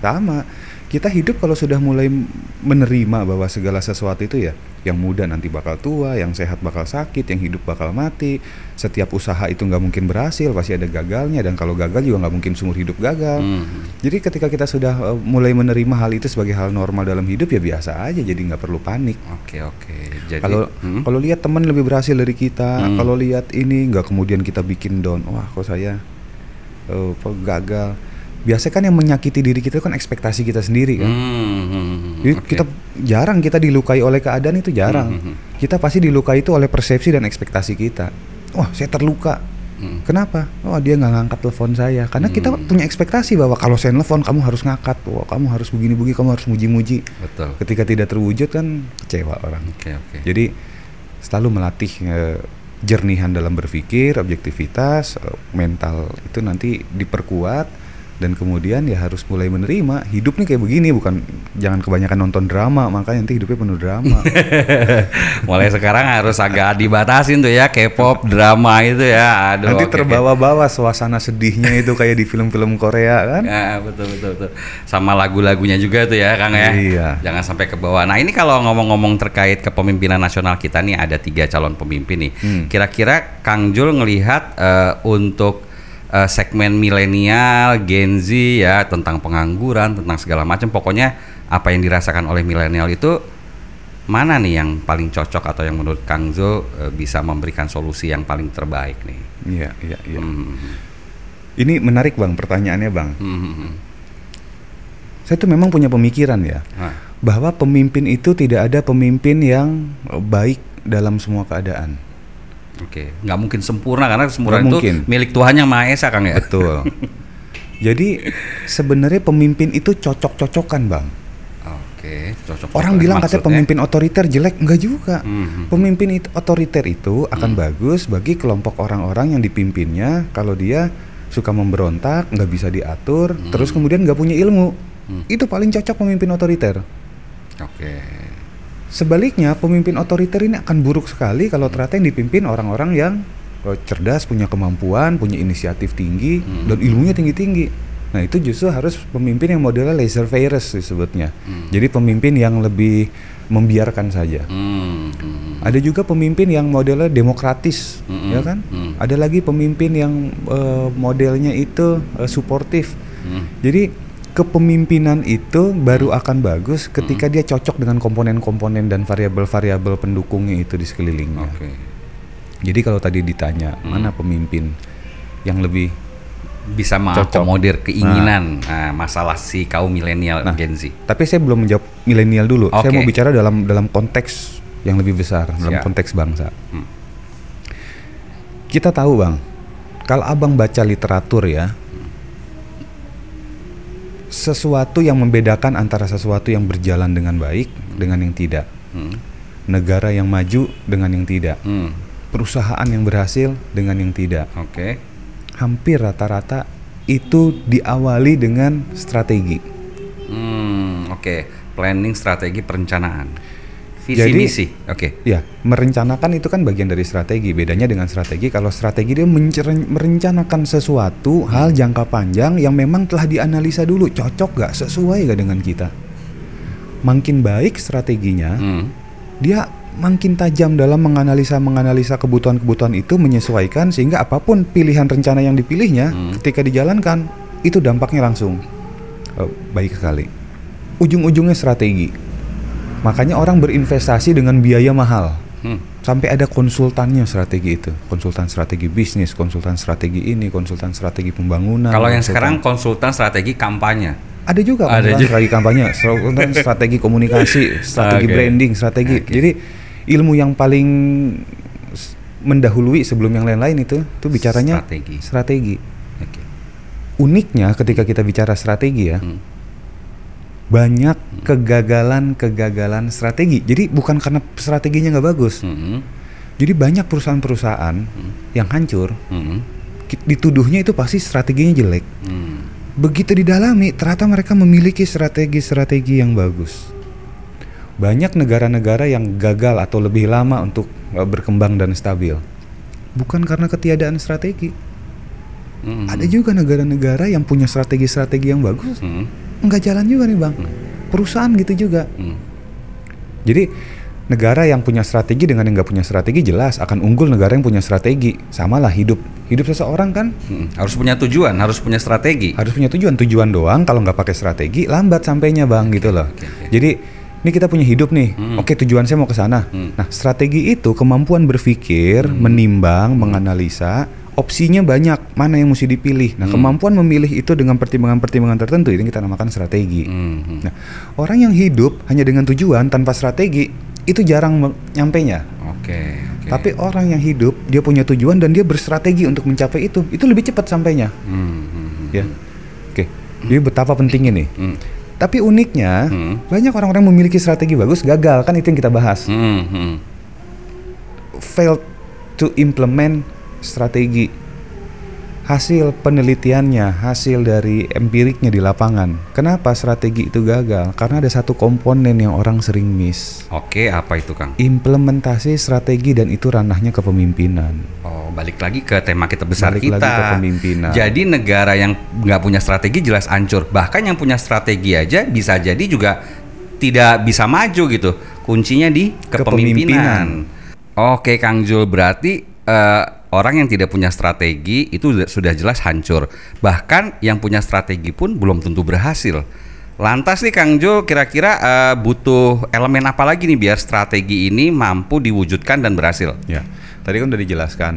Sama, kita hidup kalau sudah mulai menerima bahwa segala sesuatu itu ya, yang muda nanti bakal tua, yang sehat bakal sakit, yang hidup bakal mati. Setiap usaha itu nggak mungkin berhasil, pasti ada gagalnya, dan kalau gagal juga nggak mungkin seumur hidup gagal. Jadi ketika kita sudah mulai menerima hal itu sebagai hal normal dalam hidup ya biasa aja, jadi nggak perlu panik. Jadi kalau lihat teman lebih berhasil dari kita, kalau lihat ini nggak kemudian kita bikin down, wah kok saya gagal. Biasanya kan yang menyakiti diri kita kan ekspektasi kita sendiri kan. Jadi jarang kita dilukai oleh keadaan, itu jarang. Kita pasti dilukai itu oleh persepsi dan ekspektasi kita. Wah saya terluka. Kenapa? Oh dia nggak ngangkat telepon saya. Karena kita punya ekspektasi bahwa kalau saya telepon kamu harus ngangkat. Wah kamu harus begini-begini, kamu harus muji-muji. Betul. Ketika tidak terwujud kan kecewa orang. Jadi selalu melatih jernihan dalam berpikir, objektivitas, mental itu nanti diperkuat. Dan kemudian ya harus mulai menerima hidup nih kayak begini, jangan kebanyakan nonton drama, makanya nanti hidupnya penuh drama. Mulai sekarang harus agak dibatasin tuh ya, K-pop, drama itu ya. Aduh, nanti terbawa-bawa suasana sedihnya itu kayak di film-film Korea kan. Ya, betul. Sama lagu-lagunya juga tuh ya Kang ya. Iya. Jangan sampai ke bawah. Nah ini kalau ngomong-ngomong terkait kepemimpinan nasional kita nih, ada 3 calon pemimpin nih. Kira-kira Kang Jul ngelihat untuk segmen milenial, Gen Z ya, tentang pengangguran, tentang segala macam, pokoknya apa yang dirasakan oleh milenial itu mana nih yang paling cocok atau yang menurut Kang Zul bisa memberikan solusi yang paling terbaik nih? Iya. Ini menarik Bang pertanyaannya Bang. Saya tuh memang punya pemikiran ya, bahwa pemimpin itu tidak ada pemimpin yang baik dalam semua keadaan. Nggak mungkin sempurna karena sempurna itu milik Tuhan Yang Maha Esa Kang ya. Betul. Jadi sebenarnya pemimpin itu cocok-cocokan Bang. Orang bilang katanya pemimpin otoriter jelek, enggak juga. Pemimpin otoriter itu akan bagus bagi kelompok orang-orang yang dipimpinnya kalau dia suka memberontak, nggak bisa diatur, terus kemudian nggak punya ilmu. Itu paling cocok pemimpin otoriter. Sebaliknya pemimpin otoriter ini akan buruk sekali kalau ternyata yang dipimpin orang-orang yang cerdas, punya kemampuan, punya inisiatif tinggi, dan ilmunya tinggi-tinggi. Nah itu justru harus pemimpin yang modelnya laissez-faire disebutnya. Jadi pemimpin yang lebih membiarkan saja. Ada juga pemimpin yang modelnya demokratis, ya kan? Ada lagi pemimpin yang modelnya itu suportif. Jadi kepemimpinan itu baru akan bagus ketika dia cocok dengan komponen-komponen dan variabel-variabel pendukungnya itu di sekelilingnya. Jadi kalau tadi ditanya mana pemimpin yang lebih bisa mengakomodir keinginan masalah si kaum milenial Gen Z. Tapi saya belum menjawab milenial dulu. Saya mau bicara dalam konteks yang lebih besar, dalam konteks bangsa. Kita tahu Bang, kalau Abang baca literatur ya, sesuatu yang membedakan antara sesuatu yang berjalan dengan baik dengan yang tidak. Negara yang maju dengan yang tidak. Perusahaan yang berhasil dengan yang tidak. Hampir rata-rata itu diawali dengan strategi. Planning, strategi, perencanaan, visi misi. Ya, merencanakan itu kan bagian dari strategi. Bedanya dengan strategi, kalau strategi dia merencanakan sesuatu hal jangka panjang yang memang telah dianalisa dulu, cocok gak, sesuai gak dengan kita. Makin baik strateginya, dia makin tajam dalam menganalisa kebutuhan-kebutuhan itu, menyesuaikan sehingga apapun pilihan rencana yang dipilihnya ketika dijalankan itu dampaknya langsung baik sekali. Ujung-ujungnya strategi. Makanya orang berinvestasi dengan biaya mahal. Sampai ada konsultannya strategi itu, konsultan strategi bisnis, konsultan strategi ini, konsultan strategi pembangunan. Kalau yang sekarang konsultan strategi kampanye. Ada juga konsultan strategi kampanye, konsultan strategi komunikasi, strategi branding, strategi. Jadi ilmu yang paling mendahului sebelum yang lain-lain itu bicaranya strategi. Uniknya ketika kita bicara strategi ya, banyak kegagalan strategi. Jadi bukan karena strateginya nggak bagus. Jadi banyak perusahaan-perusahaan yang hancur, dituduhnya itu pasti strateginya jelek. Begitu didalami, ternyata mereka memiliki strategi-strategi yang bagus. Banyak negara-negara yang gagal atau lebih lama untuk berkembang dan stabil, bukan karena ketiadaan strategi. Ada juga negara-negara yang punya strategi-strategi yang bagus, nggak jalan juga nih Bang. Perusahaan gitu juga. Jadi negara yang punya strategi dengan yang nggak punya strategi jelas akan unggul negara yang punya strategi. Sama lah hidup seseorang kan harus punya tujuan, harus punya strategi. Harus punya tujuan doang kalau nggak pakai strategi lambat sampainya Bang gitu loh. Jadi ini kita punya hidup nih, tujuan saya mau ke sana. Nah strategi itu kemampuan berpikir, menimbang, menganalisa, opsinya banyak, mana yang mesti dipilih. Nah kemampuan memilih itu dengan pertimbangan-pertimbangan tertentu itu kita namakan strategi. Nah orang yang hidup hanya dengan tujuan tanpa strategi itu jarang nyampainya. Tapi orang yang hidup dia punya tujuan dan dia berstrategi untuk mencapai itu lebih cepat sampainya. Ya, jadi betapa pentingnya nih. Tapi uniknya banyak orang-orang memiliki strategi bagus gagal, kan itu yang kita bahas. Failed to implement strategi. Hasil penelitiannya, hasil dari empiriknya di lapangan. Kenapa strategi itu gagal? Karena ada satu komponen yang orang sering miss. Apa itu Kang? Implementasi strategi, dan itu ranahnya kepemimpinan. Balik lagi ke tema kita besar balik kita. Lagi ke pemimpinan. Jadi negara yang nggak punya strategi jelas hancur. Bahkan yang punya strategi aja bisa jadi juga tidak bisa maju gitu. Kuncinya di kepemimpinan. Oke Kang Jul, berarti orang yang tidak punya strategi itu sudah jelas hancur. Bahkan yang punya strategi pun belum tentu berhasil. Lantas nih Kang Jul, kira-kira butuh elemen apa lagi nih biar strategi ini mampu diwujudkan dan berhasil? Ya, tadi kan udah dijelaskan.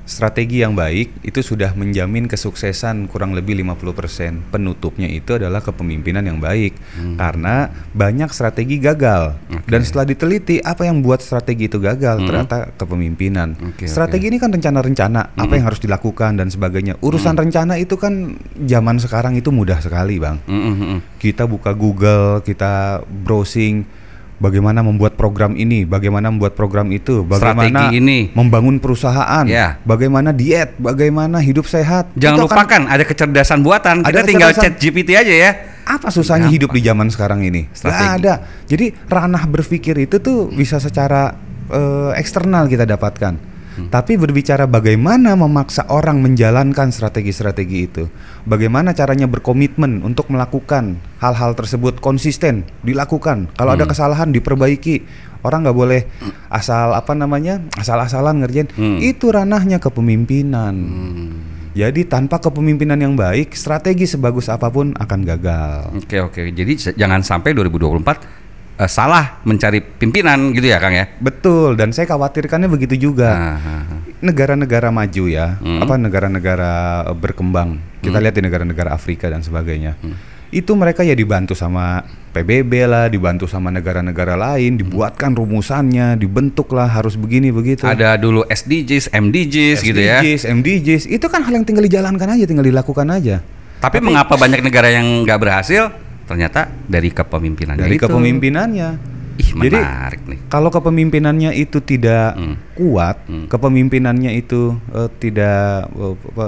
Strategi yang baik itu sudah menjamin kesuksesan kurang lebih 50%. Penutupnya itu adalah kepemimpinan yang baik. Karena banyak strategi gagal. Dan setelah diteliti apa yang buat strategi itu gagal, ternyata kepemimpinan. Strategi ini kan rencana-rencana, apa yang harus dilakukan dan sebagainya. Urusan rencana itu kan zaman sekarang itu mudah sekali Bang. Kita buka Google, kita browsing, bagaimana membuat program ini, bagaimana membuat program itu, bagaimana strategi ini, membangun perusahaan, bagaimana diet, bagaimana hidup sehat. Jangan lupakan ada kecerdasan buatan. Kita tinggal chat GPT aja ya. Apa susahnya hidup di zaman sekarang ini? Nggak ada. Jadi ranah berpikir itu tuh bisa secara eksternal kita dapatkan. Tapi berbicara bagaimana memaksa orang menjalankan strategi-strategi itu, bagaimana caranya berkomitmen untuk melakukan hal-hal tersebut konsisten dilakukan. Kalau ada kesalahan diperbaiki. Orang nggak boleh asal-asalan ngerjain. Itu ranahnya kepemimpinan. Jadi tanpa kepemimpinan yang baik, strategi sebagus apapun akan gagal. Oke. Jadi jangan sampai 2024 salah mencari pimpinan gitu ya, Kang ya? Betul, dan saya khawatirkannya begitu juga. Negara-negara maju ya, negara-negara berkembang. Kita lihat di negara-negara Afrika dan sebagainya. Itu mereka ya dibantu sama PBB lah, dibantu sama negara-negara lain, dibuatkan rumusannya, dibentuklah harus begini begitu. Ada dulu SDGs, MDGs gitu ya. MDGs, itu kan hal yang tinggal dijalankan aja, tinggal dilakukan aja. Tapi mengapa banyak negara yang nggak berhasil? Ternyata dari kepemimpinannya. Dari kepemimpinannya. Menarik nih. Kalau kepemimpinannya itu tidak kuat, kepemimpinannya itu tidak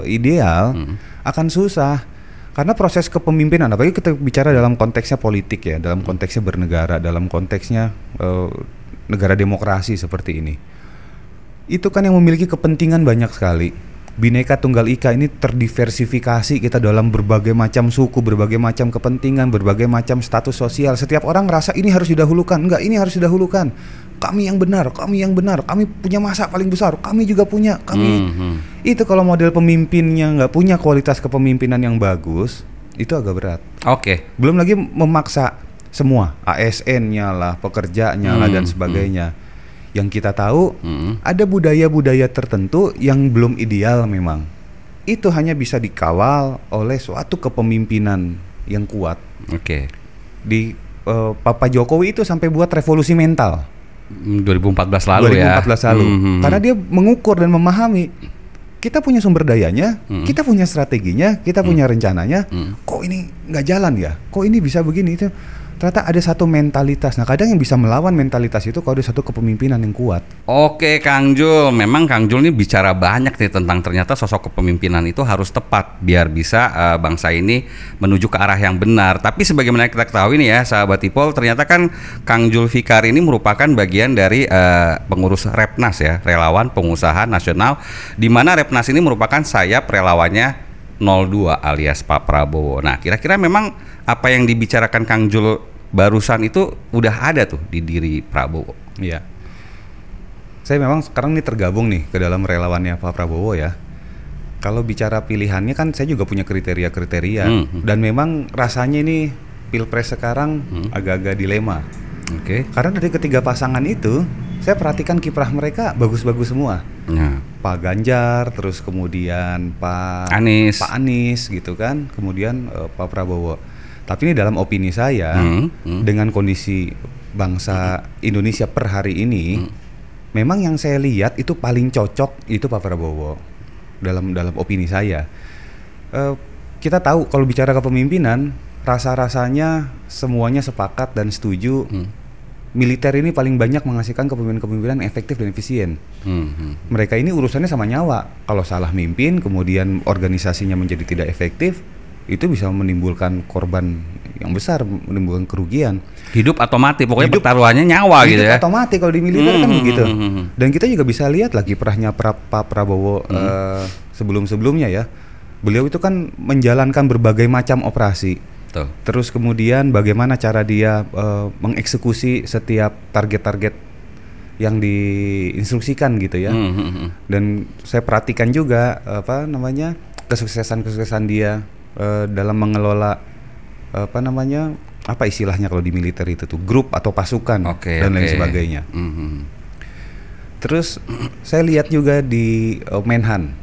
ideal, akan susah. Karena proses kepemimpinan, apalagi kita bicara dalam konteksnya politik ya, dalam konteksnya bernegara, dalam konteksnya negara demokrasi seperti ini, itu kan yang memiliki kepentingan banyak sekali. Bhinneka Tunggal Ika ini terdiversifikasi kita dalam berbagai macam suku, berbagai macam kepentingan, berbagai macam status sosial. Setiap orang ngerasa ini harus didahulukan, enggak, ini harus didahulukan. Kami yang benar, kami punya masa paling besar, kami juga punya, kami. Itu kalau model pemimpinnya nggak punya kualitas kepemimpinan yang bagus, itu agak berat. Belum lagi memaksa semua, ASN-nya lah, pekerjanya lah dan sebagainya. Yang kita tahu ada budaya-budaya tertentu yang belum ideal memang. Itu hanya bisa dikawal oleh suatu kepemimpinan yang kuat. Di Pak Jokowi itu sampai buat revolusi mental. 2014 lalu. Karena dia mengukur dan memahami kita punya sumber dayanya, kita punya strateginya, kita punya rencananya. Kok ini nggak jalan ya? Kok ini bisa begini itu? Ternyata ada satu mentalitas. Nah, kadang yang bisa melawan mentalitas itu kalau ada satu kepemimpinan yang kuat. Oke, Kang Jul. Memang Kang Jul ini bicara banyak nih tentang ternyata sosok kepemimpinan itu harus tepat biar bisa bangsa ini menuju ke arah yang benar. Tapi sebagaimana kita ketahui nih ya, sahabat Ipol, ternyata kan Kang Jul Fikar ini merupakan bagian dari pengurus Repnas ya, Relawan Pengusaha Nasional, di mana Repnas ini merupakan sayap relawannya 02 alias Pak Prabowo. Nah, kira-kira memang apa yang dibicarakan Kang Jul barusan itu udah ada tuh di diri Prabowo. Iya. Saya memang sekarang nih tergabung nih ke dalam relawannya Pak Prabowo ya. Kalau bicara pilihannya kan saya juga punya kriteria-kriteria dan memang rasanya ini Pilpres sekarang agak-agak dilema. Karena dari ketiga pasangan itu saya perhatikan kiprah mereka bagus-bagus semua. Pak Ganjar, terus kemudian Pak Anies gitu kan, kemudian Pak Prabowo. Tapi ini dalam opini saya, dengan kondisi bangsa Indonesia per hari ini, memang yang saya lihat itu paling cocok itu Pak Prabowo dalam opini saya. Kita tahu kalau bicara kepemimpinan, rasa-rasanya semuanya sepakat dan setuju. Militer ini paling banyak menghasilkan kepemimpinan efektif dan efisien. Mereka ini urusannya sama nyawa. Kalau salah mimpin, kemudian organisasinya menjadi tidak efektif, itu bisa menimbulkan korban yang besar, menimbulkan kerugian. Hidup atau mati, pokoknya pertaruhannya nyawa gitu ya. Hidup atau mati kalau di militer kan begitu. Dan kita juga bisa lihat lagi kiprahnya Pak Prabowo sebelum-sebelumnya ya. Beliau itu kan menjalankan berbagai macam operasi. Terus kemudian bagaimana cara dia mengeksekusi setiap target-target yang diinstruksikan gitu ya. Dan saya perhatikan juga kesuksesan dia dalam mengelola apa istilahnya kalau di militer itu tuh grup atau pasukan dan lain sebagainya. Terus saya lihat juga di Menhan.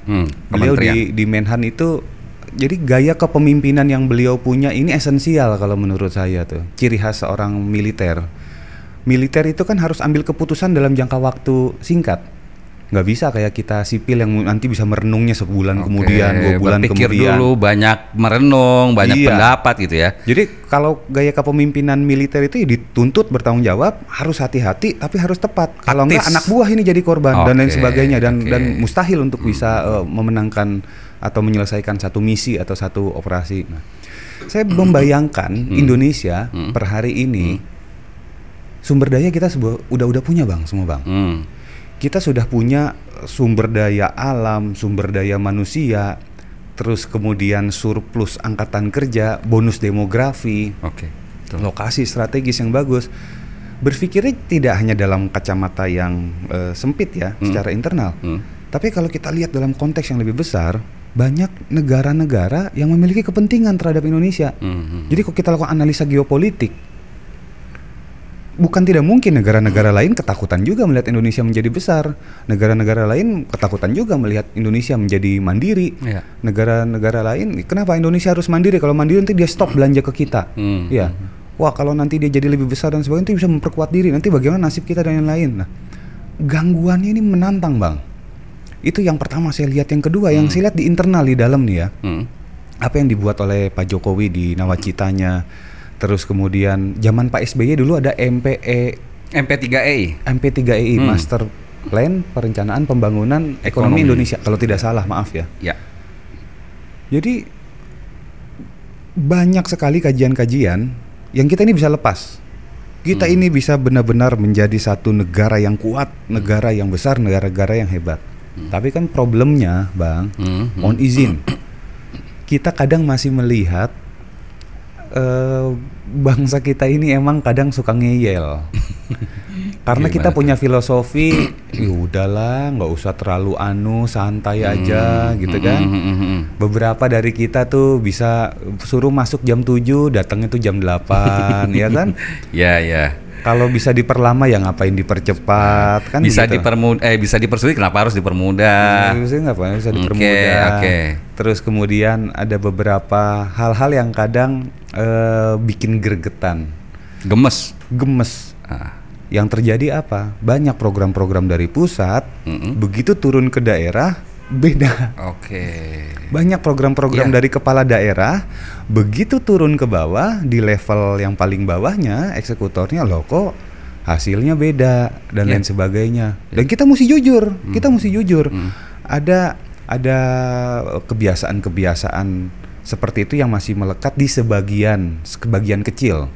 Beliau di Menhan itu, jadi gaya kepemimpinan yang beliau punya ini esensial kalau menurut saya tuh. Ciri khas seorang militer. Militer itu kan harus ambil keputusan dalam jangka waktu singkat. Nggak bisa kayak kita sipil yang nanti bisa merenungnya sebulan kemudian, 2 bulan berpikir kemudian. Dulu banyak merenung, banyak pendapat gitu ya. Jadi kalau gaya kepemimpinan militer itu dituntut bertanggung jawab, harus hati-hati tapi harus tepat. Kalau nggak anak buah ini jadi korban dan lain sebagainya dan mustahil untuk bisa memenangkan atau menyelesaikan satu misi atau satu operasi. Nah, saya membayangkan Indonesia per hari ini sumber daya kita udah punya bang, semua bang. Kita sudah punya sumber daya alam, sumber daya manusia, terus kemudian surplus angkatan kerja, bonus demografi, lokasi strategis yang bagus. Berpikirnya tidak hanya dalam kacamata yang sempit ya, secara internal. Tapi kalau kita lihat dalam konteks yang lebih besar, banyak negara-negara yang memiliki kepentingan terhadap Indonesia. Jadi kalau kita lakukan analisa geopolitik, bukan tidak mungkin negara-negara lain ketakutan juga melihat Indonesia menjadi besar. Negara-negara lain ketakutan juga melihat Indonesia menjadi mandiri. Negara-negara lain, kenapa Indonesia harus mandiri? Kalau mandiri nanti dia stop belanja ke kita. Ya. Wah, kalau nanti dia jadi lebih besar dan sebagainya, itu bisa memperkuat diri. Nanti bagaimana nasib kita dan yang lain? Nah, gangguannya ini menantang, Bang. Itu yang pertama saya lihat. Yang kedua, yang saya lihat di internal di dalam nih ya. Apa yang dibuat oleh Pak Jokowi di nawacitanya. Terus kemudian zaman Pak SBY dulu ada MP3EI, Master Plan Perencanaan Pembangunan Ekonomi Indonesia, kalau tidak salah, maaf ya. Jadi banyak sekali kajian-kajian yang kita ini bisa lepas. Kita ini bisa benar-benar menjadi satu negara yang kuat, negara yang besar, negara-negara yang hebat. Tapi kan problemnya, Bang, mohon izin, kita kadang masih melihat bangsa kita ini emang kadang suka ngeyel. Karena kita punya filosofi, ya udahlah, nggak usah terlalu santai aja, gitu kan. Beberapa dari kita tuh bisa suruh masuk jam 7, datangnya tuh jam 8, ya kan? Ya. Kalau bisa diperlama ya ngapain dipercepat, kan? Bisa gitu. bisa dipersulit, kenapa harus dipermudah? Bisa dipermudah. Terus kemudian ada beberapa hal-hal yang kadang bikin gregetan, gemes. Yang terjadi apa? Banyak program-program dari pusat, begitu turun ke daerah beda. Banyak program-program dari kepala daerah, begitu turun ke bawah di level yang paling bawahnya, eksekutornya loh kok hasilnya beda dan lain sebagainya. Dan kita mesti jujur, Ada kebiasaan-kebiasaan seperti itu yang masih melekat di sebagian kecil.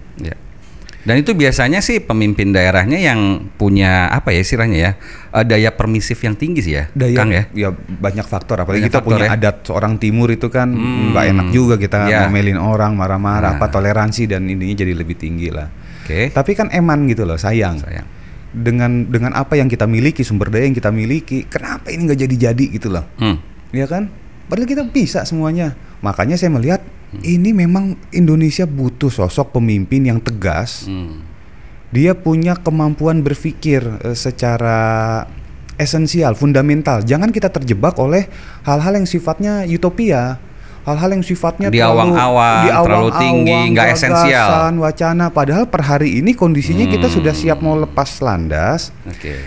Dan itu biasanya sih pemimpin daerahnya yang punya apa ya istilahnya ya, daya permisif yang tinggi sih ya, Kang ya. Ya banyak faktor, apalagi kita punya adat seorang timur itu kan nggak enak juga kita ngomelin orang, marah-marah, toleransi dan ininya jadi lebih tinggi lah. Tapi kan eman gitu loh, sayang. Dengan apa yang kita miliki, sumber daya yang kita miliki, kenapa ini nggak jadi gitu loh. Ya kan? Padahal kita bisa semuanya. Makanya saya melihat ini memang Indonesia butuh sosok pemimpin yang tegas. Dia punya kemampuan berpikir secara esensial, fundamental. Jangan kita terjebak oleh hal-hal yang sifatnya utopia, hal-hal yang sifatnya di awang-awang, terlalu tinggi, nggak esensial. Wacana. Padahal per hari ini kondisinya kita sudah siap mau lepas landas.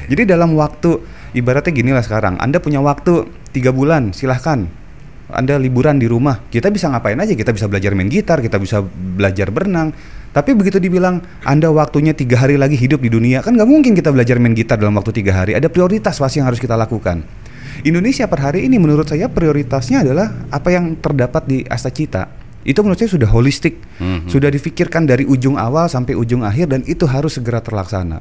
Jadi dalam waktu, ibaratnya gini lah sekarang, Anda punya waktu 3 bulan, silahkan. Anda liburan di rumah, kita bisa ngapain aja? Kita bisa belajar main gitar, kita bisa belajar berenang. Tapi begitu dibilang Anda waktunya 3 hari lagi hidup di dunia, kan nggak mungkin kita belajar main gitar dalam waktu 3 hari. Ada prioritas pasti yang harus kita lakukan. Indonesia per hari ini menurut saya prioritasnya adalah apa yang terdapat di Astacita. Itu menurut saya sudah holistik, sudah difikirkan dari ujung awal sampai ujung akhir, dan itu harus segera terlaksana.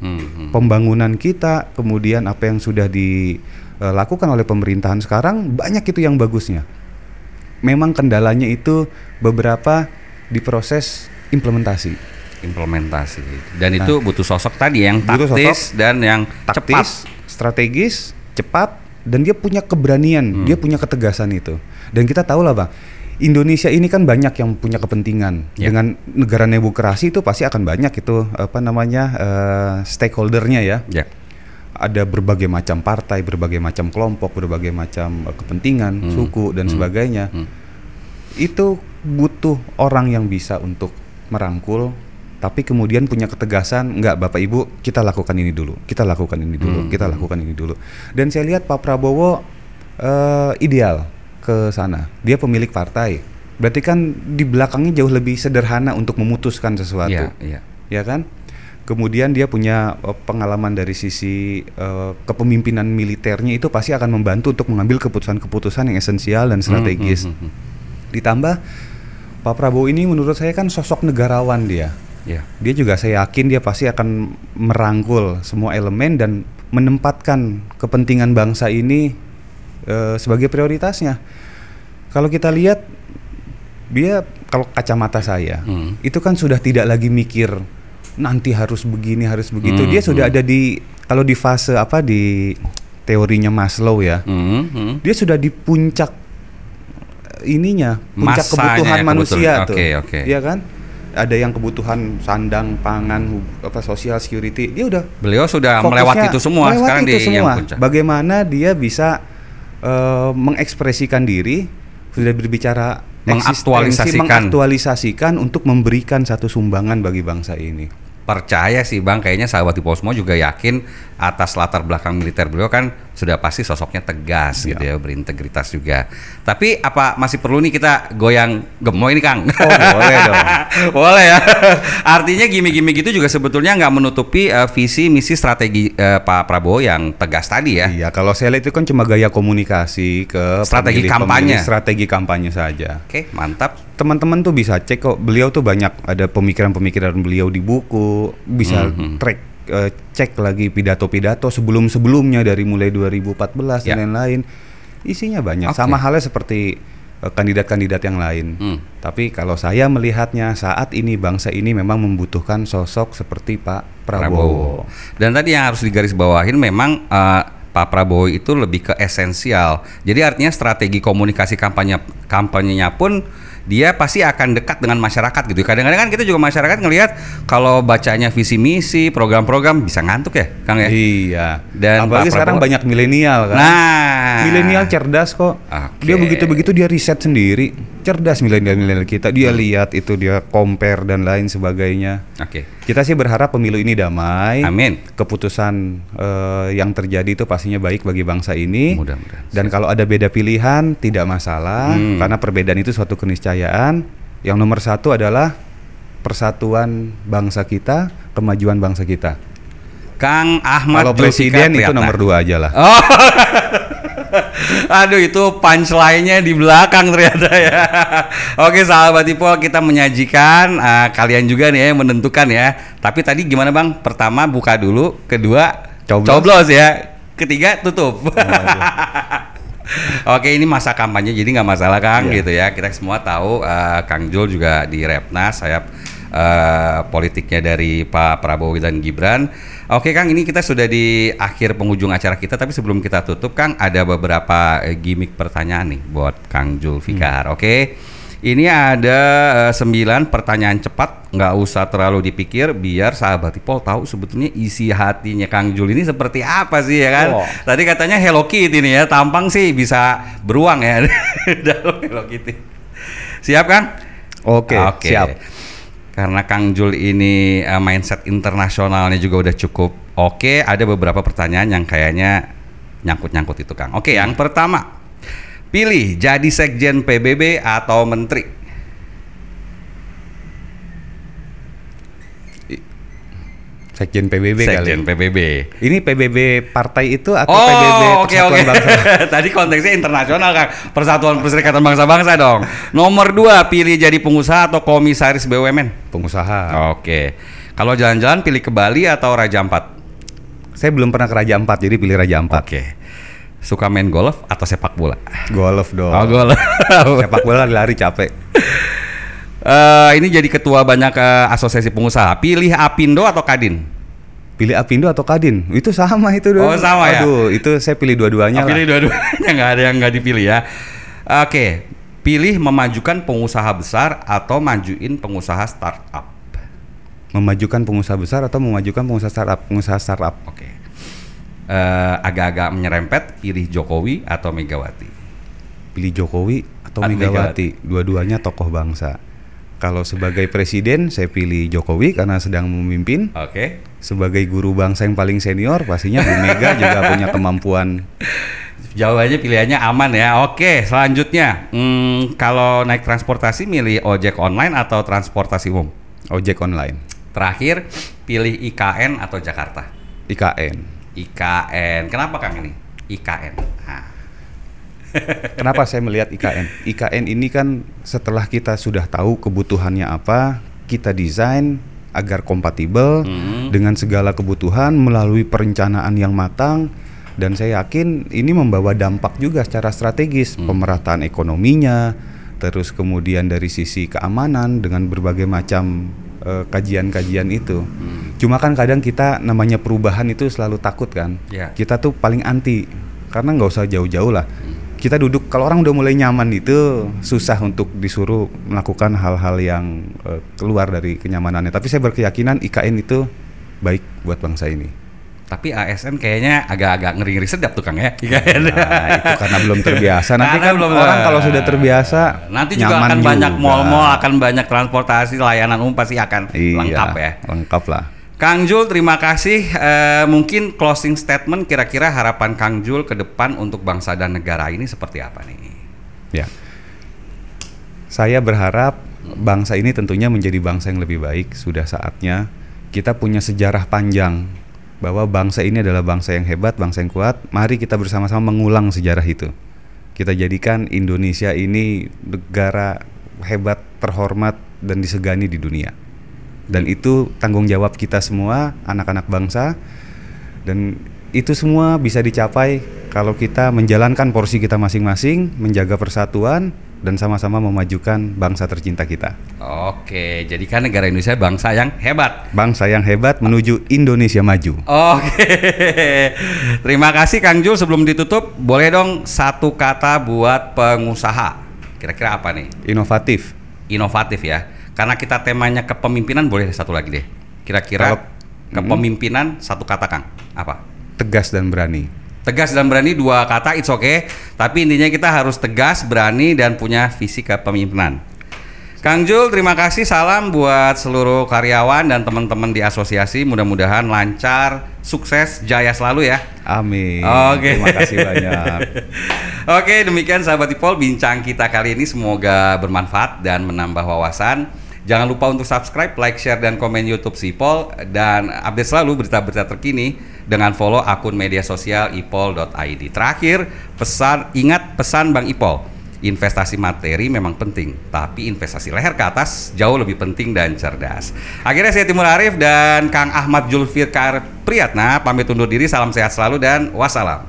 Pembangunan kita, kemudian apa yang sudah dilakukan oleh pemerintahan sekarang, banyak itu yang bagusnya. Memang kendalanya itu beberapa di proses implementasi. Dan itu butuh sosok tadi yang taktis dan yang cepat, strategis, cepat, dan dia punya keberanian, dia punya ketegasan itu. Dan kita tahu lah Bang, Indonesia ini kan banyak yang punya kepentingan. Dengan negara demokrasi itu pasti akan banyak itu stakeholdernya ya. Ada berbagai macam partai, berbagai macam kelompok, berbagai macam kepentingan, suku dan sebagainya. Itu butuh orang yang bisa untuk merangkul, tapi kemudian punya ketegasan, enggak Bapak Ibu, kita lakukan ini dulu, kita lakukan ini dulu, kita lakukan ini dulu. Dan saya lihat Pak Prabowo ideal ke sana. Dia pemilik partai. Berarti kan di belakangnya jauh lebih sederhana untuk memutuskan sesuatu. Ya kan? Kemudian dia punya pengalaman dari sisi kepemimpinan militernya, itu pasti akan membantu untuk mengambil keputusan-keputusan yang esensial dan strategis. Ditambah Pak Prabowo ini menurut saya kan sosok negarawan dia. Iya. Dia juga saya yakin dia pasti akan merangkul semua elemen dan menempatkan kepentingan bangsa ini sebagai prioritasnya. Kalau kita lihat dia, kalau kacamata saya itu kan sudah tidak lagi mikir nanti harus begini harus begitu. Dia sudah ada di, kalau di fase apa, di teorinya Maslow ya, dia sudah di puncak ininya, puncak kebutuhan manusia tuh, ya kan? Ada yang kebutuhan sandang, pangan, apa, social security, dia udah. Beliau sudah melewati itu semua. Sekarang dia yang puncak. Bagaimana dia bisa mengekspresikan diri, sudah berbicara mengaktualisasikan untuk memberikan satu sumbangan bagi bangsa ini. Percaya sih Bang, kayaknya sahabat Tipo semua juga yakin atas latar belakang militer beliau kan sudah pasti sosoknya tegas gitu ya, berintegritas juga. Tapi apa masih perlu nih kita goyang gemoy nih Kang? Oh boleh dong. Boleh ya. Artinya gimmick-gimmick itu juga sebetulnya nggak menutupi visi misi strategi Pak Prabowo yang tegas tadi ya. Iya, kalau saya lihat itu kan cuma gaya komunikasi ke strategi kampanye saja. Oke, mantap. Teman-teman tuh bisa cek kok, beliau tuh banyak ada pemikiran-pemikiran beliau di buku, bisa cek lagi pidato-pidato sebelum-sebelumnya dari mulai 2014 dan lain-lain. Isinya banyak, sama halnya seperti kandidat-kandidat yang lain. Tapi kalau saya melihatnya saat ini bangsa ini memang membutuhkan sosok seperti Pak Prabowo. Dan tadi yang harus digarisbawahin memang Pak Prabowo itu lebih ke esensial. Jadi artinya strategi komunikasi kampanyenya pun dia pasti akan dekat dengan masyarakat gitu. Kadang-kadang kan kita juga masyarakat ngelihat kalau bacanya visi misi, program-program bisa ngantuk ya, Kang ya. Iya. Dan apalagi sekarang banyak milenial kan. Nah, milenial cerdas kok. Dia begitu-begitu dia riset sendiri. Cerdas milenial kita. Dia lihat itu, dia compare dan lain sebagainya. Kita sih berharap pemilu ini damai. Amin. Keputusan yang terjadi itu pastinya baik bagi bangsa ini. Mudah-mudahan. Dan kalau ada beda pilihan tidak masalah, karena perbedaan itu suatu keniscayaan. Yang nomor satu adalah persatuan bangsa kita, kemajuan bangsa kita. Kang Ahmad kalau presiden itu nomor 2 aja lah. Oh. Aduh, itu punchline-nya di belakang ternyata ya. Oke sahabat Tipo, kita menyajikan, kalian juga nih ya yang menentukan ya. Tapi tadi gimana Bang? Pertama buka dulu, kedua coblos ya, ketiga tutup. Oke, ini masa kampanye jadi nggak masalah Kang gitu ya. Kita semua tahu Kang Jul juga di Repnas, sayap politiknya dari Pak Prabowo dan Gibran. Oke Kang, ini kita sudah di akhir penghujung acara kita, tapi sebelum kita tutup Kang, ada beberapa gimmick pertanyaan nih buat Kang Julfikar. Oke, ini ada 9 pertanyaan cepat, nggak usah terlalu dipikir, biar sahabat Tipo tahu sebetulnya isi hatinya Kang Jul ini seperti apa sih ya kan. Tadi katanya Hello Kitty nih ya, tampang sih bisa beruang ya dalam Hello Kitty. Siap Kang? Oke. Siap. Karena Kang Jul ini mindset internasionalnya juga udah cukup oke, ada beberapa pertanyaan yang kayaknya nyangkut-nyangkut itu Kang. Oke, yang pertama, pilih jadi sekjen PBB atau menteri? Sekjen PBB kali. Sekjen PBB. Ini PBB partai itu atau PBB Persatuan Bangsa? Tadi konteksnya internasional Kang. Persatuan Perserikatan Bangsa-Bangsa dong. Nomor 2, pilih jadi pengusaha atau komisaris BUMN? Pengusaha. Oke. Kalau jalan-jalan pilih ke Bali atau Raja Ampat? Saya belum pernah ke Raja Ampat, jadi pilih Raja Ampat. Oke. Suka main golf atau sepak bola? Golf dong. Oh, golf. Sepak bola lari capek. Ini jadi ketua banyak asosiasi pengusaha. Pilih Apindo atau Kadin? Pilih Apindo atau Kadin? Itu sama itu dong. Oh sama ya? Aduh, itu saya pilih dua-duanya lah. Pilih dua-duanya, nggak ada yang nggak dipilih ya. Oke, pilih memajukan pengusaha besar atau majuin pengusaha startup? Memajukan pengusaha besar atau memajukan pengusaha startup? Pengusaha startup. Oke. Agak-agak menyerempet, pilih Jokowi atau Megawati? Pilih Jokowi atau Megawati? Dua-duanya tokoh bangsa. Kalau sebagai presiden saya pilih Jokowi karena sedang memimpin. Oke. Sebagai guru bangsa yang paling senior pastinya Bu Mega juga punya kemampuan. Jawabannya pilihannya aman ya. Oke, selanjutnya kalau naik transportasi milih ojek online atau transportasi umum? Ojek online. Terakhir, pilih IKN atau Jakarta? IKN. IKN. Kenapa Kang ini? IKN. Nah. Kenapa saya melihat IKN? IKN ini kan setelah kita sudah tahu kebutuhannya apa, kita desain, agar kompatibel dengan segala kebutuhan melalui perencanaan yang matang, dan saya yakin ini membawa dampak juga secara strategis, pemerataan ekonominya, terus kemudian dari sisi keamanan dengan berbagai macam kajian-kajian itu. Cuma kan kadang kita namanya perubahan itu selalu takut kan. Kita tuh paling anti, karena nggak usah jauh-jauh lah. Kita duduk, kalau orang udah mulai nyaman itu susah untuk disuruh melakukan hal-hal yang keluar dari kenyamanannya. Tapi saya berkeyakinan IKN itu baik buat bangsa ini. Tapi ASN kayaknya agak-agak ngeri-ngeri sedap tuh Kang ya. IKN. Nah, itu karena belum terbiasa. Nanti kan orang kalau sudah terbiasa nanti juga akan juga. Banyak mal-mal, akan banyak transportasi, layanan umum pasti akan lengkap ya. Lengkap lah. Kang Jul, terima kasih. Mungkin closing statement, kira-kira harapan Kang Jul ke depan untuk bangsa dan negara ini seperti apa nih? Ya, saya berharap bangsa ini tentunya menjadi bangsa yang lebih baik. Sudah saatnya kita punya sejarah panjang bahwa bangsa ini adalah bangsa yang hebat, bangsa yang kuat. Mari kita bersama-sama mengulang sejarah itu. Kita jadikan Indonesia ini negara hebat, terhormat, dan disegani di dunia. Dan itu tanggung jawab kita semua, anak-anak bangsa. Dan itu semua bisa dicapai kalau kita menjalankan porsi kita masing-masing, menjaga persatuan, dan sama-sama memajukan bangsa tercinta kita. Oke, jadikan negara Indonesia bangsa yang hebat. Bangsa yang hebat menuju Indonesia maju. Oke, terima kasih Kang Jul. Sebelum ditutup, boleh dong satu kata buat pengusaha. Kira-kira apa nih? Inovatif. Inovatif ya. Karena kita temanya kepemimpinan, boleh satu lagi deh. Kira-kira kepemimpinan satu kata Kang, apa? Tegas dan berani. Tegas dan berani, dua kata, it's okay. Tapi intinya kita harus tegas, berani, dan punya visi kepemimpinan. Kang Jul, terima kasih. Salam buat seluruh karyawan dan teman-teman di asosiasi. Mudah-mudahan lancar, sukses, jaya selalu ya. Amin. Oke. Terima kasih banyak. Oke, demikian sahabat Ipol, bincang kita kali ini semoga bermanfaat dan menambah wawasan. Jangan lupa untuk subscribe, like, share, dan komen YouTube Ipol, dan update selalu berita-berita terkini dengan follow akun media sosial ipol.id. Terakhir, ingat pesan Bang Ipol, investasi materi memang penting, tapi investasi leher ke atas jauh lebih penting dan cerdas. Akhirnya saya Timur Arif dan Kang Ahmad Julfikar Priyatna pamit undur diri, salam sehat selalu dan wassalam.